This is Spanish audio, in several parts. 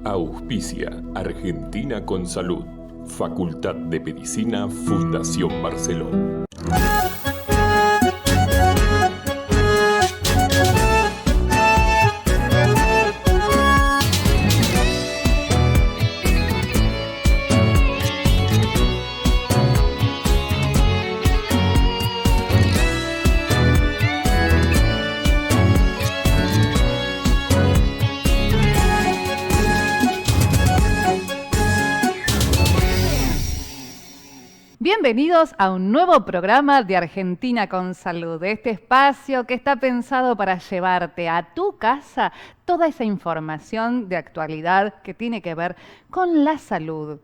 Auspicia Argentina con Salud. Facultad de Medicina, Fundación Barcelona. Bienvenidos a un nuevo programa de Argentina con Salud, este espacio que está pensado para llevarte a tu casa toda esa información de actualidad que tiene que ver con la salud,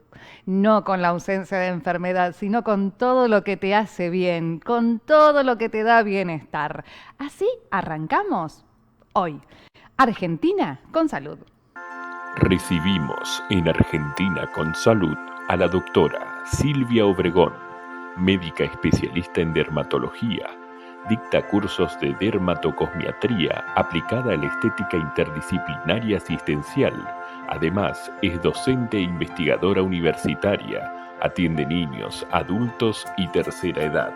no con la ausencia de enfermedad, sino con todo lo que te hace bien, con todo lo que te da bienestar. Así arrancamos hoy, Argentina con Salud. Recibimos en Argentina con Salud a la doctora Silvia Obregón, médica especialista en dermatología. Dicta cursos de dermatocosmiatría aplicada a la estética interdisciplinaria asistencial. Además, es docente e investigadora universitaria. Atiende niños, adultos y tercera edad.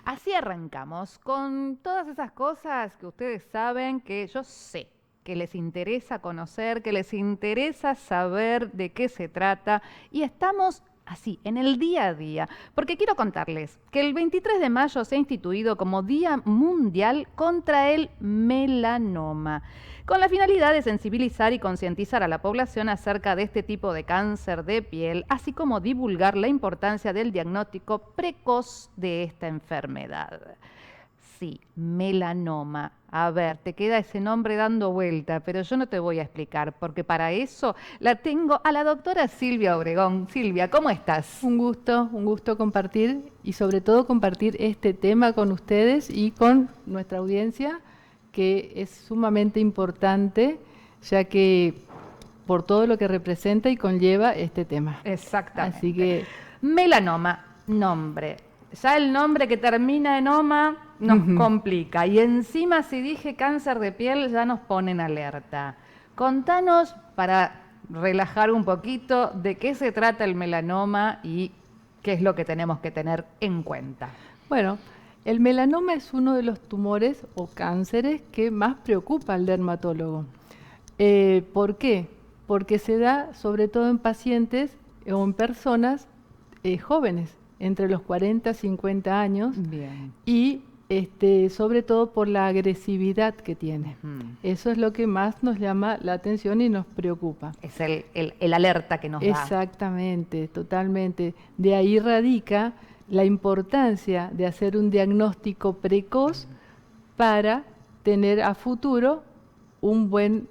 Así arrancamos con todas esas cosas que ustedes saben, que yo sé que les interesa conocer, que les interesa saber de qué se trata, y estamos así, en el día a día, porque quiero contarles que el 23 de mayo se ha instituido como Día Mundial contra el Melanoma, con la finalidad de sensibilizar y concientizar a la población acerca de este tipo de cáncer de piel, así como divulgar la importancia del diagnóstico precoz de esta enfermedad. Sí, melanoma. A ver, te queda ese nombre dando vuelta, pero yo no te voy a explicar, porque para eso la tengo a la doctora Silvia Obregón. Silvia, ¿cómo estás? Un gusto compartir y sobre todo compartir este tema con ustedes y con nuestra audiencia, que es sumamente importante, ya que por todo lo que representa y conlleva este tema. Exactamente. Así que melanoma, nombre. Ya el nombre que termina en oma nos complica. Y encima si dije cáncer de piel ya nos pone en alerta. Contanos, para relajar un poquito, de qué se trata el melanoma y qué es lo que tenemos que tener en cuenta. Bueno, el melanoma es uno de los tumores o cánceres que más preocupa al dermatólogo. ¿Por qué? Porque se da sobre todo en pacientes o en personas jóvenes, entre los 40 y 50 años. Bien. Y sobre todo por la agresividad que tiene. Eso es lo que más nos llama la atención y nos preocupa. Es el alerta que nos da. Exactamente, totalmente. De ahí radica la importancia de hacer un diagnóstico precoz para tener a futuro un buen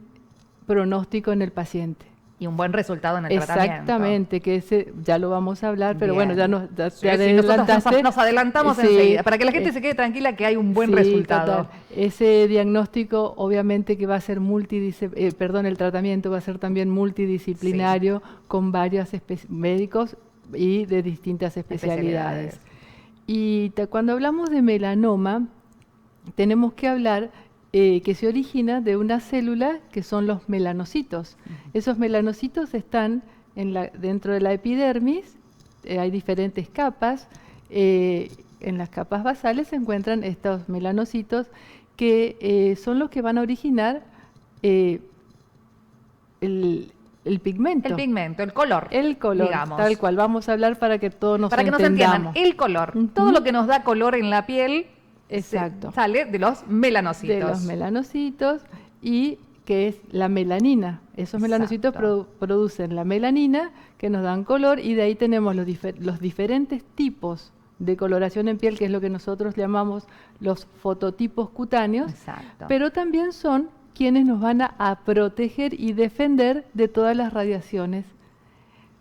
pronóstico en el paciente. Y un buen resultado en el tratamiento. Exactamente, que ese ya lo vamos a hablar, pero bien. bueno, ya nos adelantaste. Nos adelantamos enseguida, para que la gente se quede tranquila que hay un buen resultado. Total. Ese diagnóstico obviamente que va a ser el tratamiento va a ser también multidisciplinario, con varios médicos y de distintas especialidades. Y cuando hablamos de melanoma, tenemos que hablar que se origina de una célula que son los melanocitos. Esos melanocitos están dentro de la epidermis, hay diferentes capas. En las capas basales se encuentran estos melanocitos que son los que van a originar el pigmento. El pigmento, el color. El color, digamos. Tal cual. Vamos a hablar para que todos nos entendamos. Para que nos entiendan, el color. Todo lo que nos da color en la piel. Exacto. Sale de los melanocitos. De los melanocitos, y que es la melanina. Esos melanocitos producen la melanina que nos dan color, y de ahí tenemos los diferentes tipos de coloración en piel, que es lo que nosotros llamamos los fototipos cutáneos. Exacto. Pero también son quienes nos van a proteger y defender de todas las radiaciones.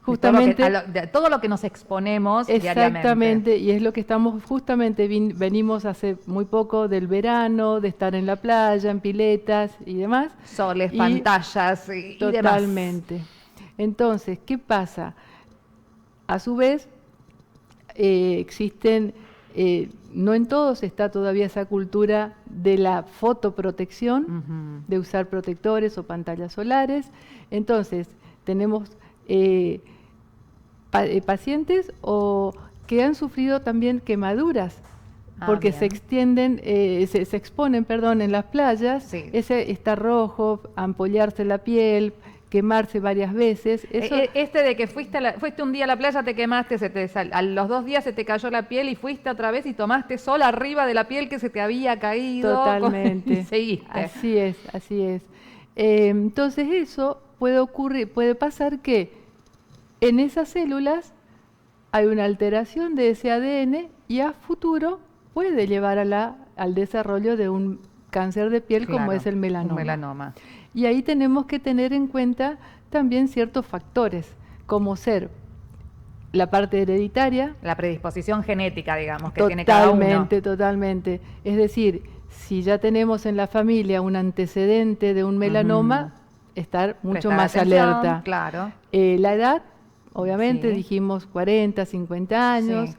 Justamente todo lo que nos exponemos diariamente. Exactamente, y es lo que estamos justamente, venimos hace muy poco del verano, de estar en la playa, en piletas y demás. Soles, pantallas y demás. Totalmente. Entonces, ¿qué pasa? A su vez, existen no en todos está todavía esa cultura de la fotoprotección, de usar protectores o pantallas solares. Entonces, tenemos pacientes que han sufrido también quemaduras, porque se extienden, se exponen, perdón, en las playas, Sí. ese está rojo, ampollarse la piel, quemarse varias veces. Eso, De que fuiste un día a la playa, te quemaste, a los 2 días se te cayó la piel y fuiste otra vez y tomaste sol arriba de la piel que se te había caído. totalmente. Y seguiste. Así es, así es. Entonces eso puede pasar que en esas células hay una alteración de ese ADN y a futuro puede llevar al desarrollo de un cáncer de piel como es el melanoma. Un melanoma. Y ahí tenemos que tener en cuenta también ciertos factores, como ser la parte hereditaria. La predisposición genética, digamos, que tiene cada uno. Totalmente, totalmente. Es decir, si ya tenemos en la familia un antecedente de un melanoma, estar mucho Prestar más atención, alerta. Claro. La edad, obviamente, Sí. dijimos 40, 50 años,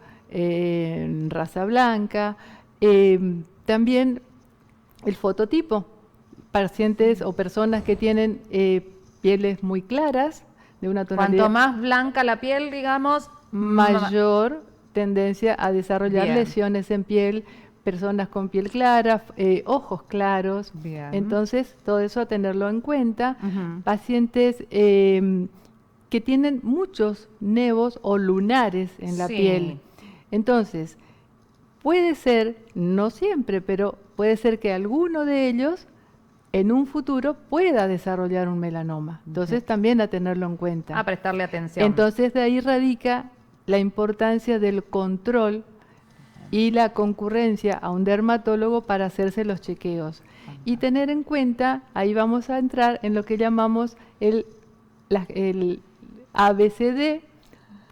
raza blanca. También el fototipo. Pacientes o personas que tienen pieles muy claras, de una tonalidad Cuanto más blanca la piel, digamos, mayor tendencia a desarrollar Bien. lesiones en piel, personas con piel clara, ojos claros. Bien. Entonces, todo eso a tenerlo en cuenta. Ujú. Pacientes que tienen muchos nevos o lunares en la Sí. piel. Entonces, puede ser, no siempre, pero puede ser que alguno de ellos en un futuro pueda desarrollar un melanoma. Entonces, también a tenerlo en cuenta. A prestarle atención. Entonces, de ahí radica la importancia del control y la concurrencia a un dermatólogo para hacerse los chequeos. Y tener en cuenta, ahí vamos a entrar en lo que llamamos el ABCD,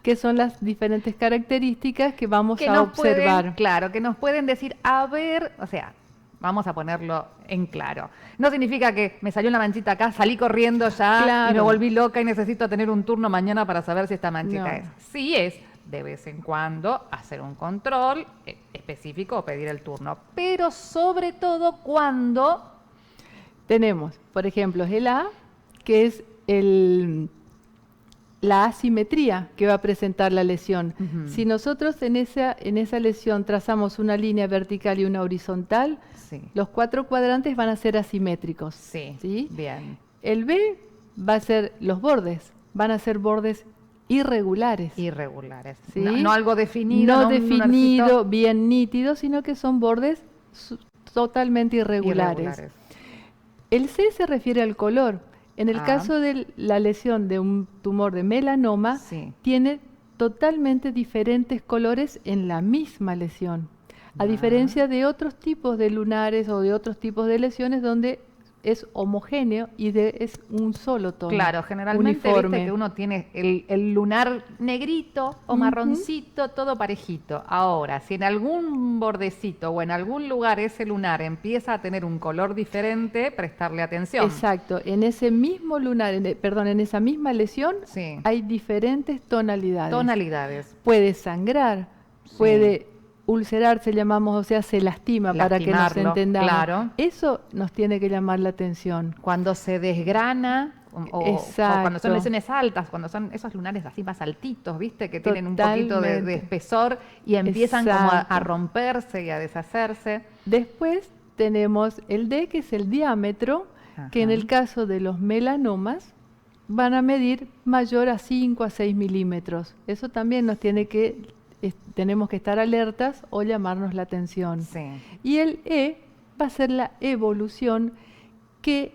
que son las diferentes características que vamos a observar. Claro, que nos pueden decir, a ver, o sea, vamos a ponerlo en claro. No significa que me salió una manchita acá, salí corriendo ya Claro. y me volví loca y necesito tener un turno mañana para saber si esta manchita No. es. Sí es, de vez en cuando, hacer un control específico o pedir el turno. Pero sobre todo cuando... Tenemos, por ejemplo, el A, que es la asimetría que va a presentar la lesión. Ujú. Si nosotros en esa lesión trazamos una línea vertical y una horizontal, Sí, los 4 cuadrantes van a ser asimétricos. sí, ¿Sí? bien. El B va a ser los bordes, van a ser bordes irregulares. Irregulares. ¿Sí? No algo definido. No un definido, lunarcito. bien nítido, sino que son bordes totalmente irregulares. El C se refiere al color. En el Ah. caso de la lesión de un tumor de melanoma, Sí. tiene totalmente diferentes colores en la misma lesión. A Ah. diferencia de otros tipos de lunares o de otros tipos de lesiones donde es homogéneo y es un solo tono. Claro, generalmente uniforme. viste que uno tiene el lunar negrito o Ujú. marroncito, todo parejito. Ahora, si en algún bordecito o en algún lugar ese lunar empieza a tener un color diferente, prestarle atención. Exacto, en ese mismo lunar, en esa misma lesión, Sí. hay diferentes tonalidades. Tonalidades. Puede sangrar, Sí. puede ulcerarse, llamamos, o sea, se lastima para que nos Lastimarlo, entendamos. claro. Eso nos tiene que llamar la atención. Cuando se desgrana o Exacto. cuando son lesiones altas, cuando son esos lunares así más altitos, ¿viste? Que tienen un poquito de Totalmente. espesor y empiezan como Exacto. a romperse y a deshacerse. Después tenemos el D, que es el diámetro, que en Ajá. el caso de los melanomas van a medir mayor a 5 a 6 milímetros. Eso también nos tenemos que estar alertas o llamarnos la atención. Sí. Y el E va a ser la evolución que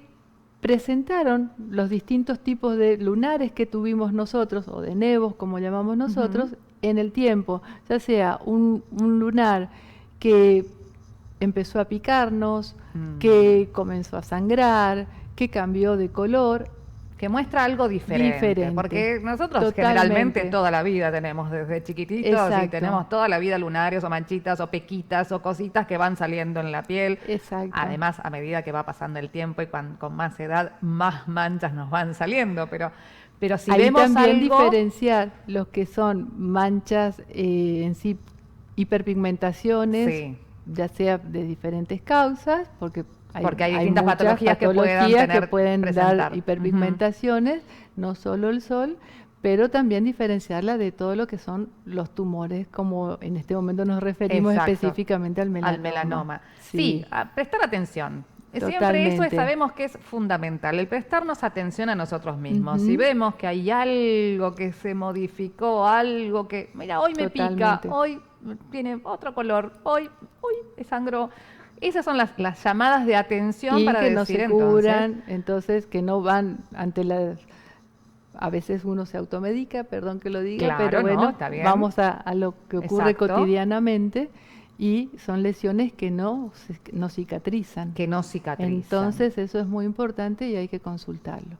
presentaron los distintos tipos de lunares que tuvimos nosotros, o de nevos, como llamamos nosotros, en el tiempo. Ya sea un lunar que empezó a picarnos, que comenzó a sangrar, que cambió de color. Que muestra algo diferente, porque nosotros Totalmente. generalmente toda la vida tenemos desde chiquititos y Exacto. tenemos toda la vida lunares o manchitas o pequitas o cositas que van saliendo en la piel. Exacto. Además, a medida que va pasando el tiempo y con más edad, más manchas nos van saliendo, pero si Ahí vemos también algo... diferenciar los que son manchas en sí hiperpigmentaciones, Sí. ya sea de diferentes causas, porque Porque hay distintas muchas patologías que puedan que pueden presentar. dar hiperpigmentaciones, no solo el sol, pero también diferenciarla de todo lo que son los tumores, como en este momento nos referimos Exacto. específicamente al melanoma. Al melanoma. Sí, a prestar atención. Siempre eso Totalmente. sabemos que es fundamental, el prestarnos atención a nosotros mismos. Ujú. Si vemos que hay algo que se modificó, algo que, mira, hoy me pica, Totalmente. hoy tiene otro color, hoy sangró. Esas son las llamadas de atención Y para que decir no se entonces. curan, entonces que no van ante las... A veces uno se automedica, perdón que lo diga, Claro, pero no, bueno, está bien. vamos a lo que ocurre Exacto. cotidianamente y son lesiones que no cicatrizan. Que no cicatrizan. Entonces eso es muy importante y hay que consultarlo.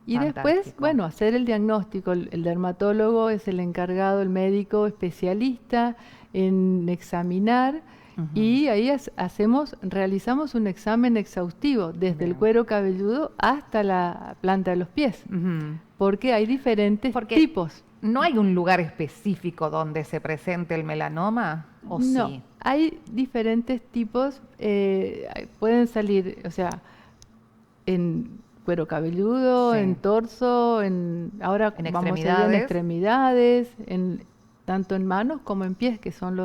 Y después, Fantástico. bueno, hacer el diagnóstico. El dermatólogo es el encargado, el médico especialista en examinar. Y ahí realizamos un examen exhaustivo, desde el Bien. cuero cabelludo hasta la planta de los pies, Ujú. porque hay diferentes Porque tipos. ¿no hay un lugar específico donde se presente el melanoma? ¿O No, sí? hay diferentes tipos, pueden salir, o sea, en cuero cabelludo, Sí. en torso, ahora En vamos a ver en extremidades. extremidades, tanto en manos como en pies, que son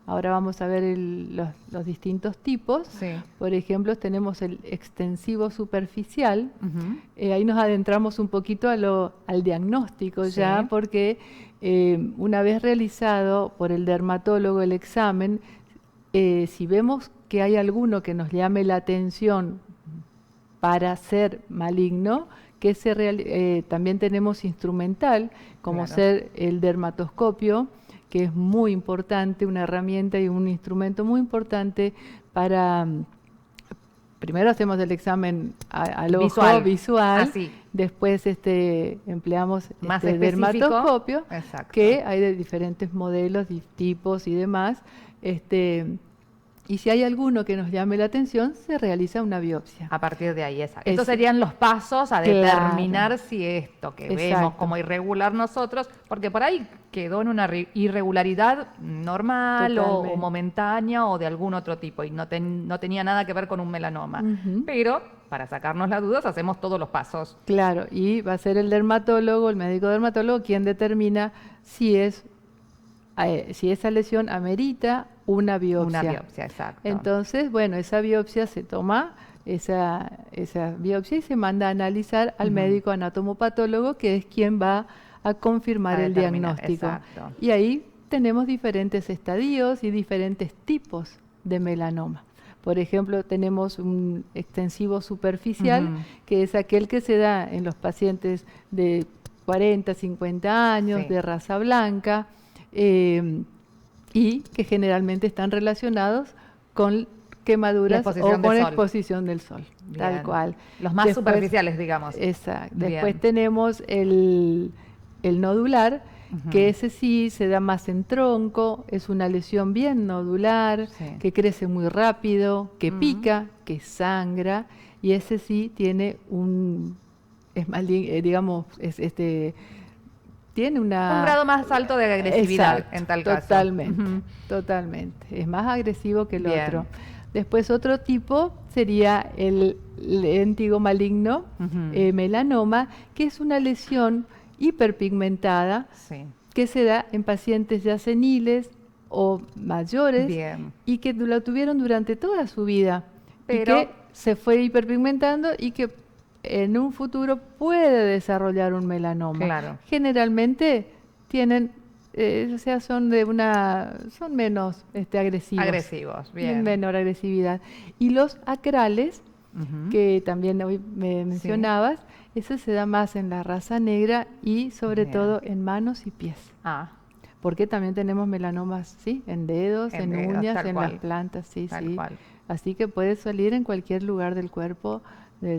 ahora vamos a ver los distintos tipos. Sí. Por ejemplo, tenemos el extensivo superficial. Ujú. Ahí nos adentramos un poquito al diagnóstico Sí. ya, porque una vez realizado por el dermatólogo el examen, si vemos que hay alguno que nos llame la atención para ser maligno, también tenemos instrumental, como Claro. ser el dermatoscopio, que es muy importante, una herramienta y un instrumento muy importante para... Primero hacemos el examen al ojo visual, Así. después empleamos Más este específico. dermatoscopio, Exacto. que hay de diferentes modelos, tipos y demás. Y si hay alguno que nos llame la atención, se realiza una biopsia. A partir de ahí, exacto. Es- Estos serían los pasos a Claro. determinar si esto que vemos Exacto. como irregular nosotros, porque por ahí quedó en una irregularidad normal o Totalmente. momentánea o de algún otro tipo y no tenía nada que ver con un melanoma. Ujú. Pero para sacarnos las dudas hacemos todos los pasos. Claro, y va a ser el dermatólogo, el médico dermatólogo, quien determina si esa lesión amerita una biopsia. Una biopsia, exacto. Entonces, bueno, esa biopsia se toma, esa biopsia y se manda a analizar al Ujú. médico anatomopatólogo, que es quien va a confirmar A el determinar, diagnóstico. exacto. Y ahí tenemos diferentes estadios y diferentes tipos de melanoma. Por ejemplo, tenemos un extensivo superficial, Ujú. que es aquel que se da en los pacientes de 40, 50 años, Sí. de raza blanca, y que generalmente están relacionados con quemaduras o exposición de con sol. exposición del sol, tal Bien. cual. Los más Después- superficiales, digamos. Exacto. Bien. Después tenemos el nodular, Ujú. que ese sí se da más en tronco, es una lesión bien nodular, Sí. que crece muy rápido, que Ujú. pica, que sangra, y ese sí tiene es más, digamos, tiene una... Un grado más alto de agresividad Exacto, en tal caso. totalmente, Ujú. totalmente. Es más agresivo que el Bien. otro. Después otro tipo sería el léntigo maligno, Ujú. melanoma, que es una lesión hiperpigmentada Sí. que se da en pacientes ya seniles o mayores Bien. y que lo tuvieron durante toda su vida y Pero- que se fue hiperpigmentando y que en un futuro puede desarrollar un melanoma. Claro. Generalmente tienen, o sea, son menos agresivos. Agresivos, Tienen bien. menor agresividad. Y los acrales, Ujú. que también hoy me mencionabas, eso se da más en la raza negra y sobre Bien. todo en manos y pies. Ah, Porque también tenemos melanomas, ¿sí? En dedos, En en dedos, uñas, tal en cual. las plantas, sí, Tal sí. cual. Así que puede salir en cualquier lugar del cuerpo.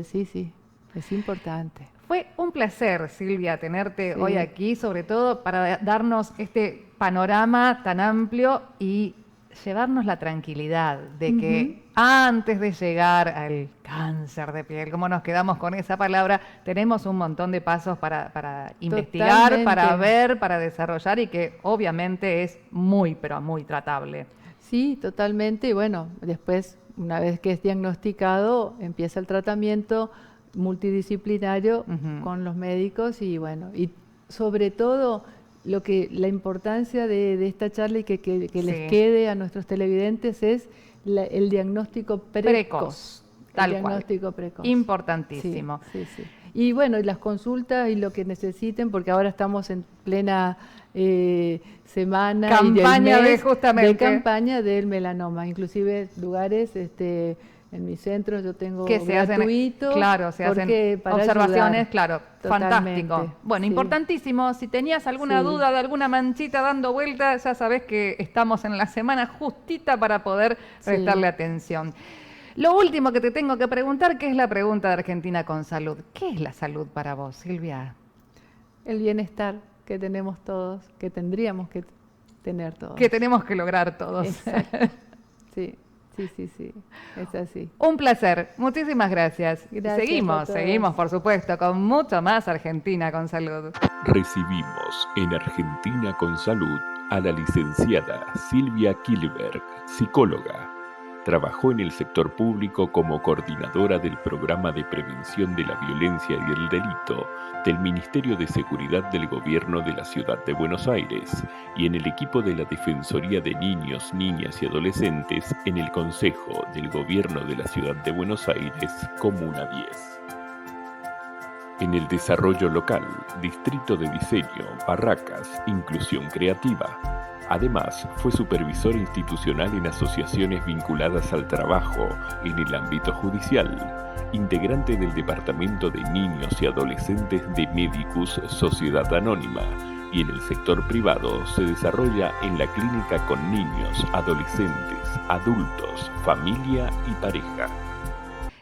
Sí, es importante. fue un placer, Silvia, tenerte Sí. hoy aquí, sobre todo para darnos este panorama tan amplio y llevarnos la tranquilidad de que antes de llegar al cáncer de piel, ¿cómo nos quedamos con esa palabra? Tenemos un montón de pasos para investigar, Totalmente. para ver, para desarrollar y que obviamente es muy, pero muy tratable. Sí, totalmente. Y bueno, después, una vez que es diagnosticado, empieza el tratamiento multidisciplinario con los médicos y bueno, y sobre todo la importancia de esta charla y que les quede a nuestros televidentes es el diagnóstico precoz. Tal El diagnóstico precoz. Importantísimo. Sí, sí, sí. Y bueno, y las consultas y lo que necesiten, porque ahora estamos en plena semana campaña y del mes justamente de campaña del melanoma. Inclusive lugares, en mi centro yo tengo que se gratuito. hacen, claro, se hacen para observaciones, ayudar. claro, Totalmente, fantástico. Bueno, sí. Importantísimo, si tenías alguna Sí. duda de alguna manchita dando vuelta, ya sabés que estamos en la semana justita para poder prestarle atención. Lo último que te tengo que preguntar, que es la pregunta de Argentina con Salud. ¿Qué es la salud para vos, Silvia? El bienestar que tenemos todos, que tendríamos que tener todos. Que tenemos que lograr todos. Exacto. Sí, sí, sí, sí, es así. Un placer, muchísimas gracias. Gracias Seguimos, por supuesto, con mucho más Argentina con Salud. Recibimos en Argentina con Salud a la licenciada Silvia Kilberg, psicóloga. Trabajó en el sector público como coordinadora del Programa de Prevención de la Violencia y el Delito del Ministerio de Seguridad del Gobierno de la Ciudad de Buenos Aires y en el equipo de la Defensoría de Niños, Niñas y Adolescentes en el Consejo del Gobierno de la Ciudad de Buenos Aires, Comuna 10. En el desarrollo local, Distrito de Diseño, Barracas, Inclusión Creativa. Además, fue supervisor institucional en asociaciones vinculadas al trabajo en el ámbito judicial, integrante del Departamento de Niños y Adolescentes de Medicus Sociedad Anónima, y en el sector privado se desarrolla en la clínica con niños, adolescentes, adultos, familia y pareja.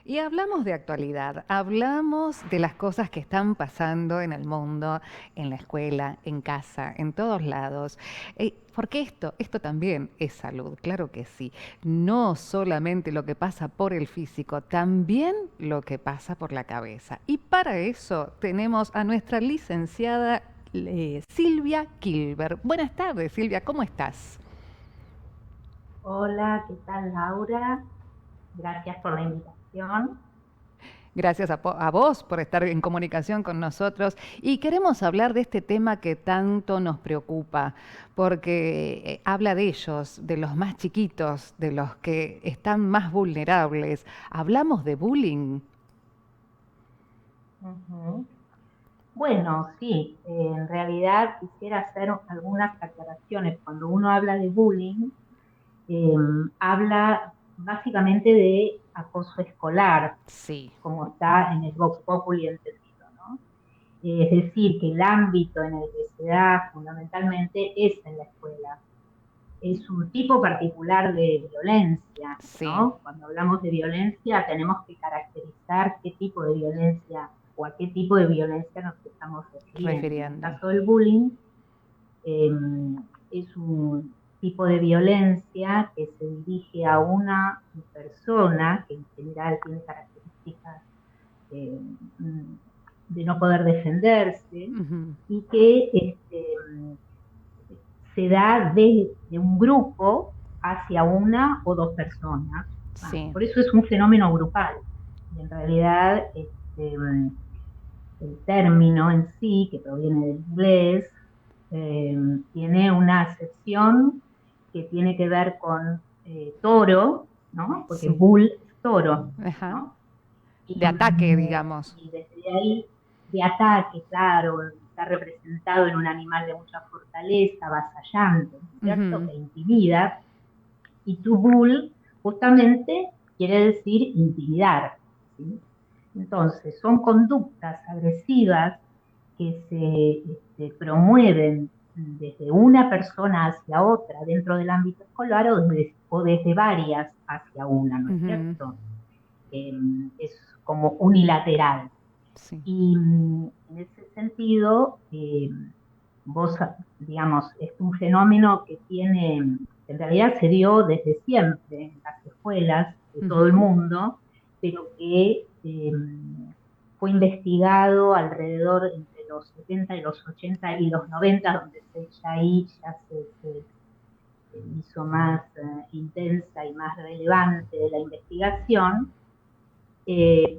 Y hablamos de actualidad, hablamos de las cosas que están pasando en el mundo, en la escuela, en casa, en todos lados. Porque esto también es salud, claro que sí. No solamente lo que pasa por el físico, también lo que pasa por la cabeza. Y para eso tenemos a nuestra licenciada Silvia Kilberg. Buenas tardes, Silvia, ¿cómo estás? Hola, ¿qué tal, Laura? Gracias por la invitación. Gracias a vos por estar en comunicación con nosotros y queremos hablar de este tema que tanto nos preocupa porque habla de ellos, de los más chiquitos, de los que están más vulnerables. Hablamos de bullying. Bueno, sí, en realidad quisiera hacer algunas aclaraciones. Cuando uno habla de bullying, habla básicamente de acoso escolar, sí, como está en el Vox Populi entendido, ¿no? Es decir, que el ámbito en el que se da fundamentalmente es en la escuela. Es un tipo particular de violencia, ¿no? Cuando hablamos de violencia tenemos que caracterizar qué tipo de violencia o a qué tipo de violencia nos estamos refiriendo. En el caso del bullying, es un tipo de violencia que se dirige a una persona que en general tiene características de no poder defenderse y que se da de un grupo hacia una o dos personas. Sí. Por eso es un fenómeno grupal. Y en realidad el término en sí, que proviene del inglés, tiene una acepción que tiene que ver con toro, ¿no? Porque bull es toro, ¿no? De ataque, digamos. Y desde ahí, de ataque, claro, está representado en un animal de mucha fortaleza, avasallante, ¿cierto? Que intimida. Y to bull, justamente, quiere decir intimidar, ¿sí? Entonces, son conductas agresivas que se promueven desde una persona hacia otra dentro del ámbito escolar o desde varias hacia una, ¿no es cierto? Es como unilateral. Sí. Y en ese sentido, vos, digamos, es un fenómeno que tiene, en realidad se dio desde siempre en las escuelas, de todo el mundo, pero que fue investigado alrededor entre los 70 y los 80 y los 90, donde ya se hizo más intensa y más relevante de la investigación,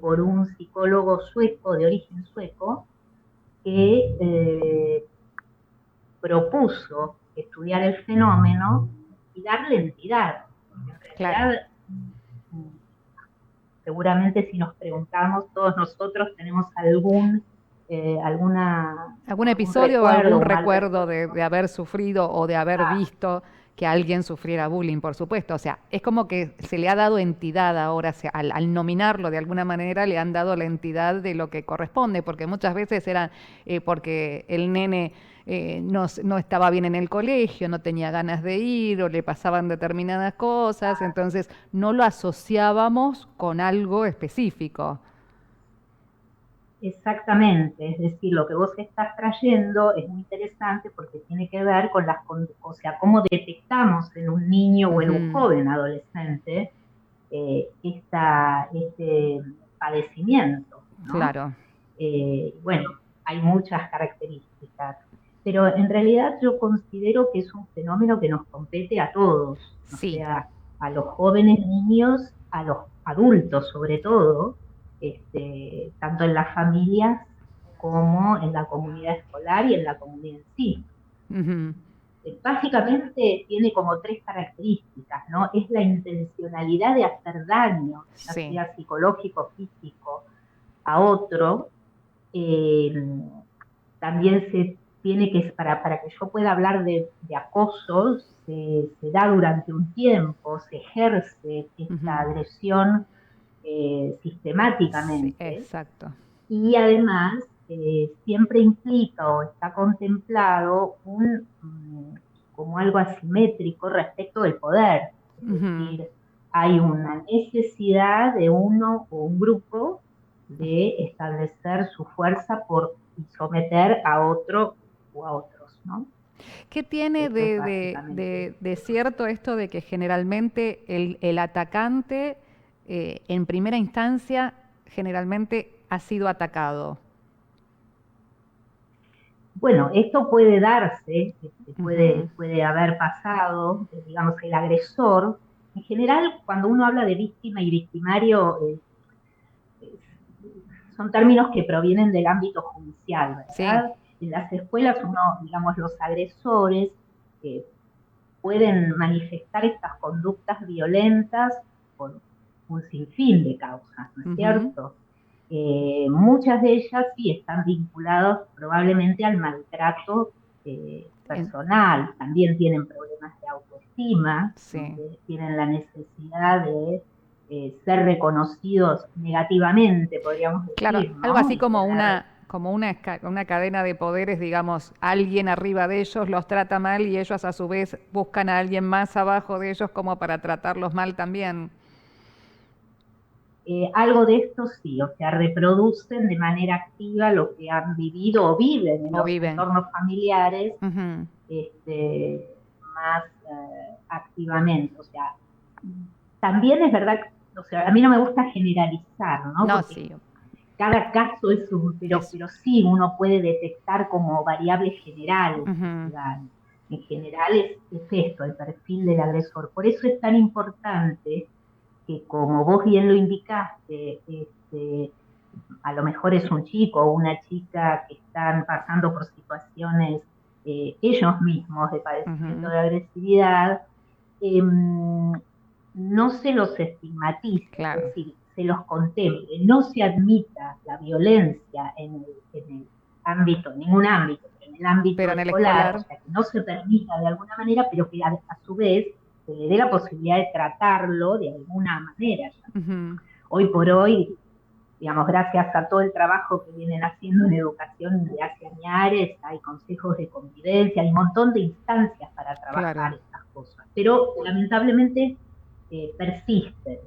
por un psicólogo sueco, de origen sueco, que propuso estudiar el fenómeno y darle entidad. En realidad, seguramente si nos preguntamos, todos nosotros tenemos algún episodio o algún recuerdo de haber sufrido o de haber visto que alguien sufriera bullying, por supuesto. O sea, es como que se le ha dado entidad ahora, al nominarlo de alguna manera le han dado la entidad de lo que corresponde, porque muchas veces era porque el nene no estaba bien en el colegio, no tenía ganas de ir o le pasaban determinadas cosas, entonces no lo asociábamos con algo específico. Exactamente, es decir, lo que vos estás trayendo es muy interesante porque tiene que ver con cómo detectamos en un niño o en un joven adolescente este padecimiento, ¿no? Claro. Bueno, hay muchas características, pero en realidad yo considero que es un fenómeno que nos compete a todos, sí. O sea, a los jóvenes niños, a los adultos sobre todo, tanto en las familias como en la comunidad escolar y en la comunidad en sí. Básicamente tiene como 3 características, ¿no? Es la intencionalidad de hacer daño, ya sea psicológico, físico, a otro. También se tiene que, para que yo pueda hablar de acoso, se da durante un tiempo, se ejerce esta agresión sistemáticamente. Sí, exacto. Y además siempre implica o está contemplado como algo asimétrico respecto del poder. Es decir, hay una necesidad de uno o un grupo de establecer su fuerza y someter a otro o a otros, ¿no? ¿Qué tiene de cierto esto de que generalmente el atacante en primera instancia generalmente ha sido atacado? Bueno, esto puede darse, puede haber pasado, digamos, el agresor. En general, cuando uno habla de víctima y victimario, son términos que provienen del ámbito judicial, ¿verdad? Sí. En las escuelas, digamos, los agresores pueden manifestar estas conductas violentas por un sinfín de causas, ¿no es cierto? Muchas de ellas sí están vinculadas probablemente al maltrato personal, también tienen problemas de autoestima, tienen la necesidad de ser reconocidos negativamente, podríamos decir. Claro, ¿no? Algo así como una cadena de poderes, digamos, alguien arriba de ellos los trata mal y ellos a su vez buscan a alguien más abajo de ellos como para tratarlos mal también. Algo de esto sí, o sea, reproducen de manera activa lo que han vivido o viven en los entornos familiares más activamente. O sea, también es verdad, o sea, a mí no me gusta generalizar, ¿no? No, porque sí. cada caso es pero sí uno puede detectar como variables generales. En general es esto, el perfil del agresor. Por eso es tan importante que, como vos bien lo indicaste, a lo mejor es un chico o una chica que están pasando por situaciones ellos mismos de padecimiento de agresividad, no se los estigmatice, es decir, se los contemple, no se admita la violencia en el ámbito, en ningún ámbito, pero en el ámbito escolar, o sea, que no se permita de alguna manera, pero que a su vez se le dé la posibilidad de tratarlo de alguna manera. Hoy por hoy, digamos, gracias a todo el trabajo que vienen haciendo en educación de hace años, hay consejos de convivencia, hay un montón de instancias para trabajar estas cosas, pero lamentablemente persisten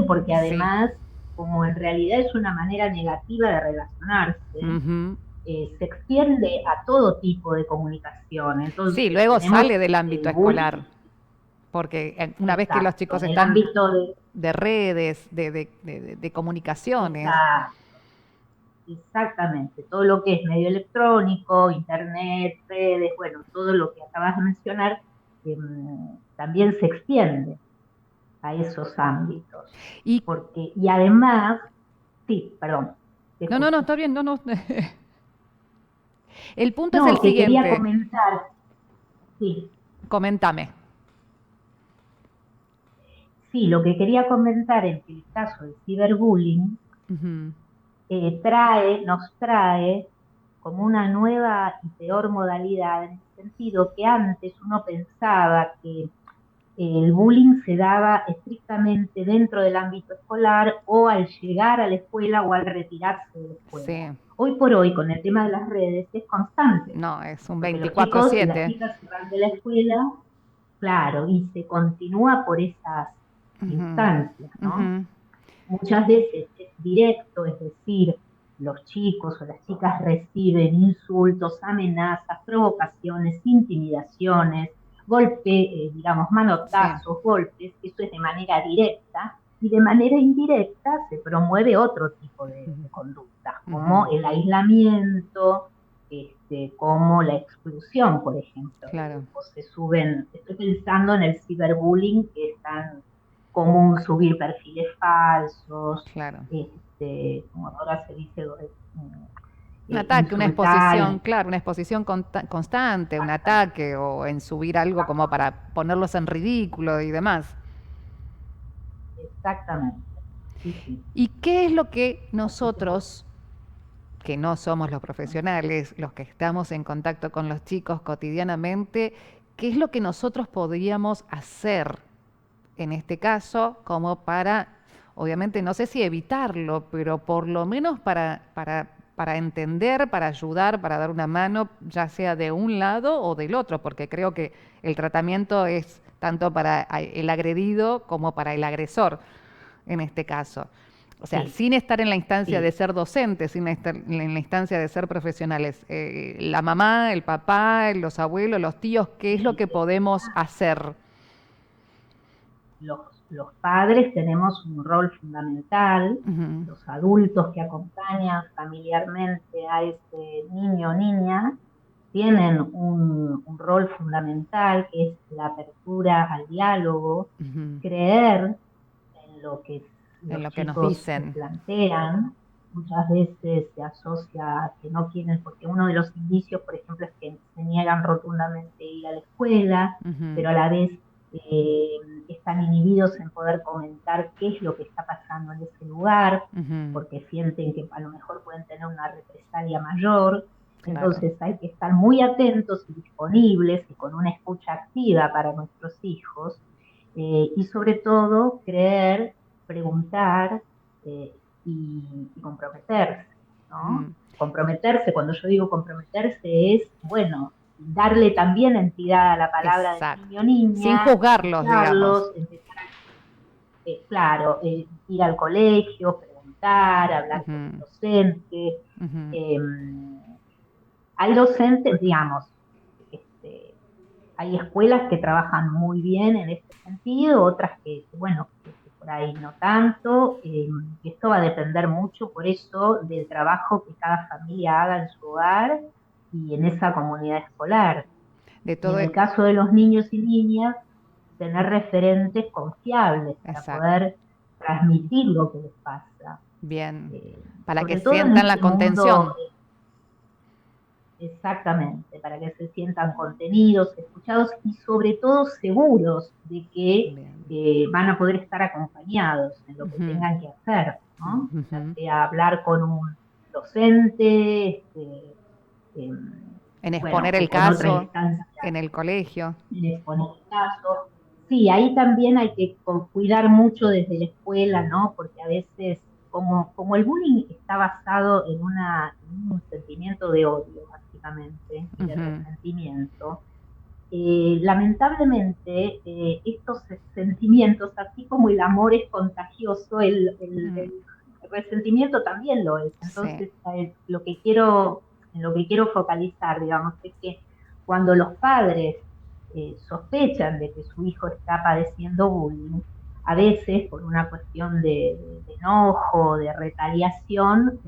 porque además, como en realidad es una manera negativa de relacionarse, se extiende a todo tipo de comunicación. Entonces, luego sale del ámbito escolar. porque una vez que los Exacto, chicos en el están ámbito de... de redes, de comunicaciones. Exactamente, todo lo que es medio electrónico, internet, redes, bueno, todo lo que acabas de mencionar, también se extiende a esos ámbitos. Y Y además, sí, perdón, te no, escucho. está bien, no. El punto es el No, que quería siguiente. comentar, sí, Coméntame. sí, lo que quería comentar es que el caso del ciberbullying Ujú. nos trae como una nueva y peor modalidad, en el sentido que antes uno pensaba que el bullying se daba estrictamente dentro del ámbito escolar o al llegar a la escuela o al retirarse de la Sí, escuela. Hoy por hoy, con el tema de las redes, es constante, no, es un porque los chicos y las 24/7. chicas se van de la escuela, claro, y se continúa por esas Ujú, instancias, ¿no? ujú, Muchas veces es directo, es decir, los chicos o las chicas reciben insultos, amenazas, provocaciones, intimidaciones, digamos, sí, manotazos, golpes, eso es de manera directa, y de manera indirecta se promueve otro tipo de conductas, como ujú, el aislamiento, como la exclusión, por ejemplo, de claro, grupos. Se suben, estoy pensando en el ciberbullying, que es tan común subir perfiles falsos, claro. como ahora se dice, Un ataque, una insultar, exposición, claro, una exposición constante, un ataque o en subir algo como para ponerlos en ridículo y demás. exactamente, sí, sí. ¿Y qué es lo que Así que bueno, nosotros, que no somos los profesionales, los que estamos en contacto con los chicos cotidianamente, qué es lo que nosotros podríamos hacer en este caso como para, obviamente, no sé si evitarlo, pero por lo menos para entender, para ayudar, para dar una mano, ya sea de un lado o del otro, porque creo que el tratamiento es tanto para el agredido como para el agresor en este caso. O sea, sí, sin estar en la instancia de sí. ser docentes, sin estar en la instancia de ser profesionales, la mamá, el papá, los abuelos, los tíos, ¿qué es lo que podemos hacer? Los padres tenemos un rol fundamental, Ujú, los adultos que acompañan familiarmente a ese niño o niña tienen un rol fundamental que es la apertura al diálogo, ujú. creer en lo que En los lo que nos chicos dicen. plantean. Muchas veces se asocia a que no quieren, porque uno de los indicios, por ejemplo, es que se niegan rotundamente a ir a la escuela, Ujú, pero a la vez eh, están inhibidos en poder comentar qué es lo que está pasando en ese lugar, ujú, porque sienten que a lo mejor pueden tener una represalia mayor. claro, Entonces hay que estar muy atentos y disponibles y con una escucha activa para nuestros hijos, y sobre todo creer, preguntar, y comprometerse, ¿no? ujú, Comprometerse, cuando yo digo comprometerse es, bueno, darle también entidad a la palabra del exacto. niño o Sin niña, juzgarlos, digamos. escucharlos, empezar claro, ir al colegio, preguntar, hablar con el Ujú, docente. ujú, eh, Hay docentes, digamos, este, hay escuelas que trabajan muy bien en este sentido, otras bueno, que por ahí no tanto. Esto va a depender mucho, por eso, del trabajo que cada familia haga en su hogar y en esa comunidad escolar. de Y todo, en el caso de los niños y niñas, tener referentes confiables para exacto. poder transmitir lo que les pasa. Bien. Para que Sobre todo en sientan la este mundo. contención. Exactamente, para que se sientan contenidos, escuchados y sobre todo seguros de que Bien. van a poder estar acompañados en lo que Ujú, tengan que hacer, ¿no? Ya ujú. sea hablar con un docente, En bueno, exponer o el con otra caso instancia en el colegio. en exponer el caso. Sí, ahí también hay que cuidar mucho desde la escuela, ¿no? Porque a veces, como el bullying está basado en un sentimiento de odio, básicamente, y de Ujú, resentimiento, lamentablemente estos sentimientos, así como el amor es contagioso, mm, el resentimiento también lo es. sí. Entonces, en lo que quiero focalizar, digamos, es que cuando los padres sospechan de que su hijo está padeciendo bullying, a veces por una cuestión de enojo, de retaliación,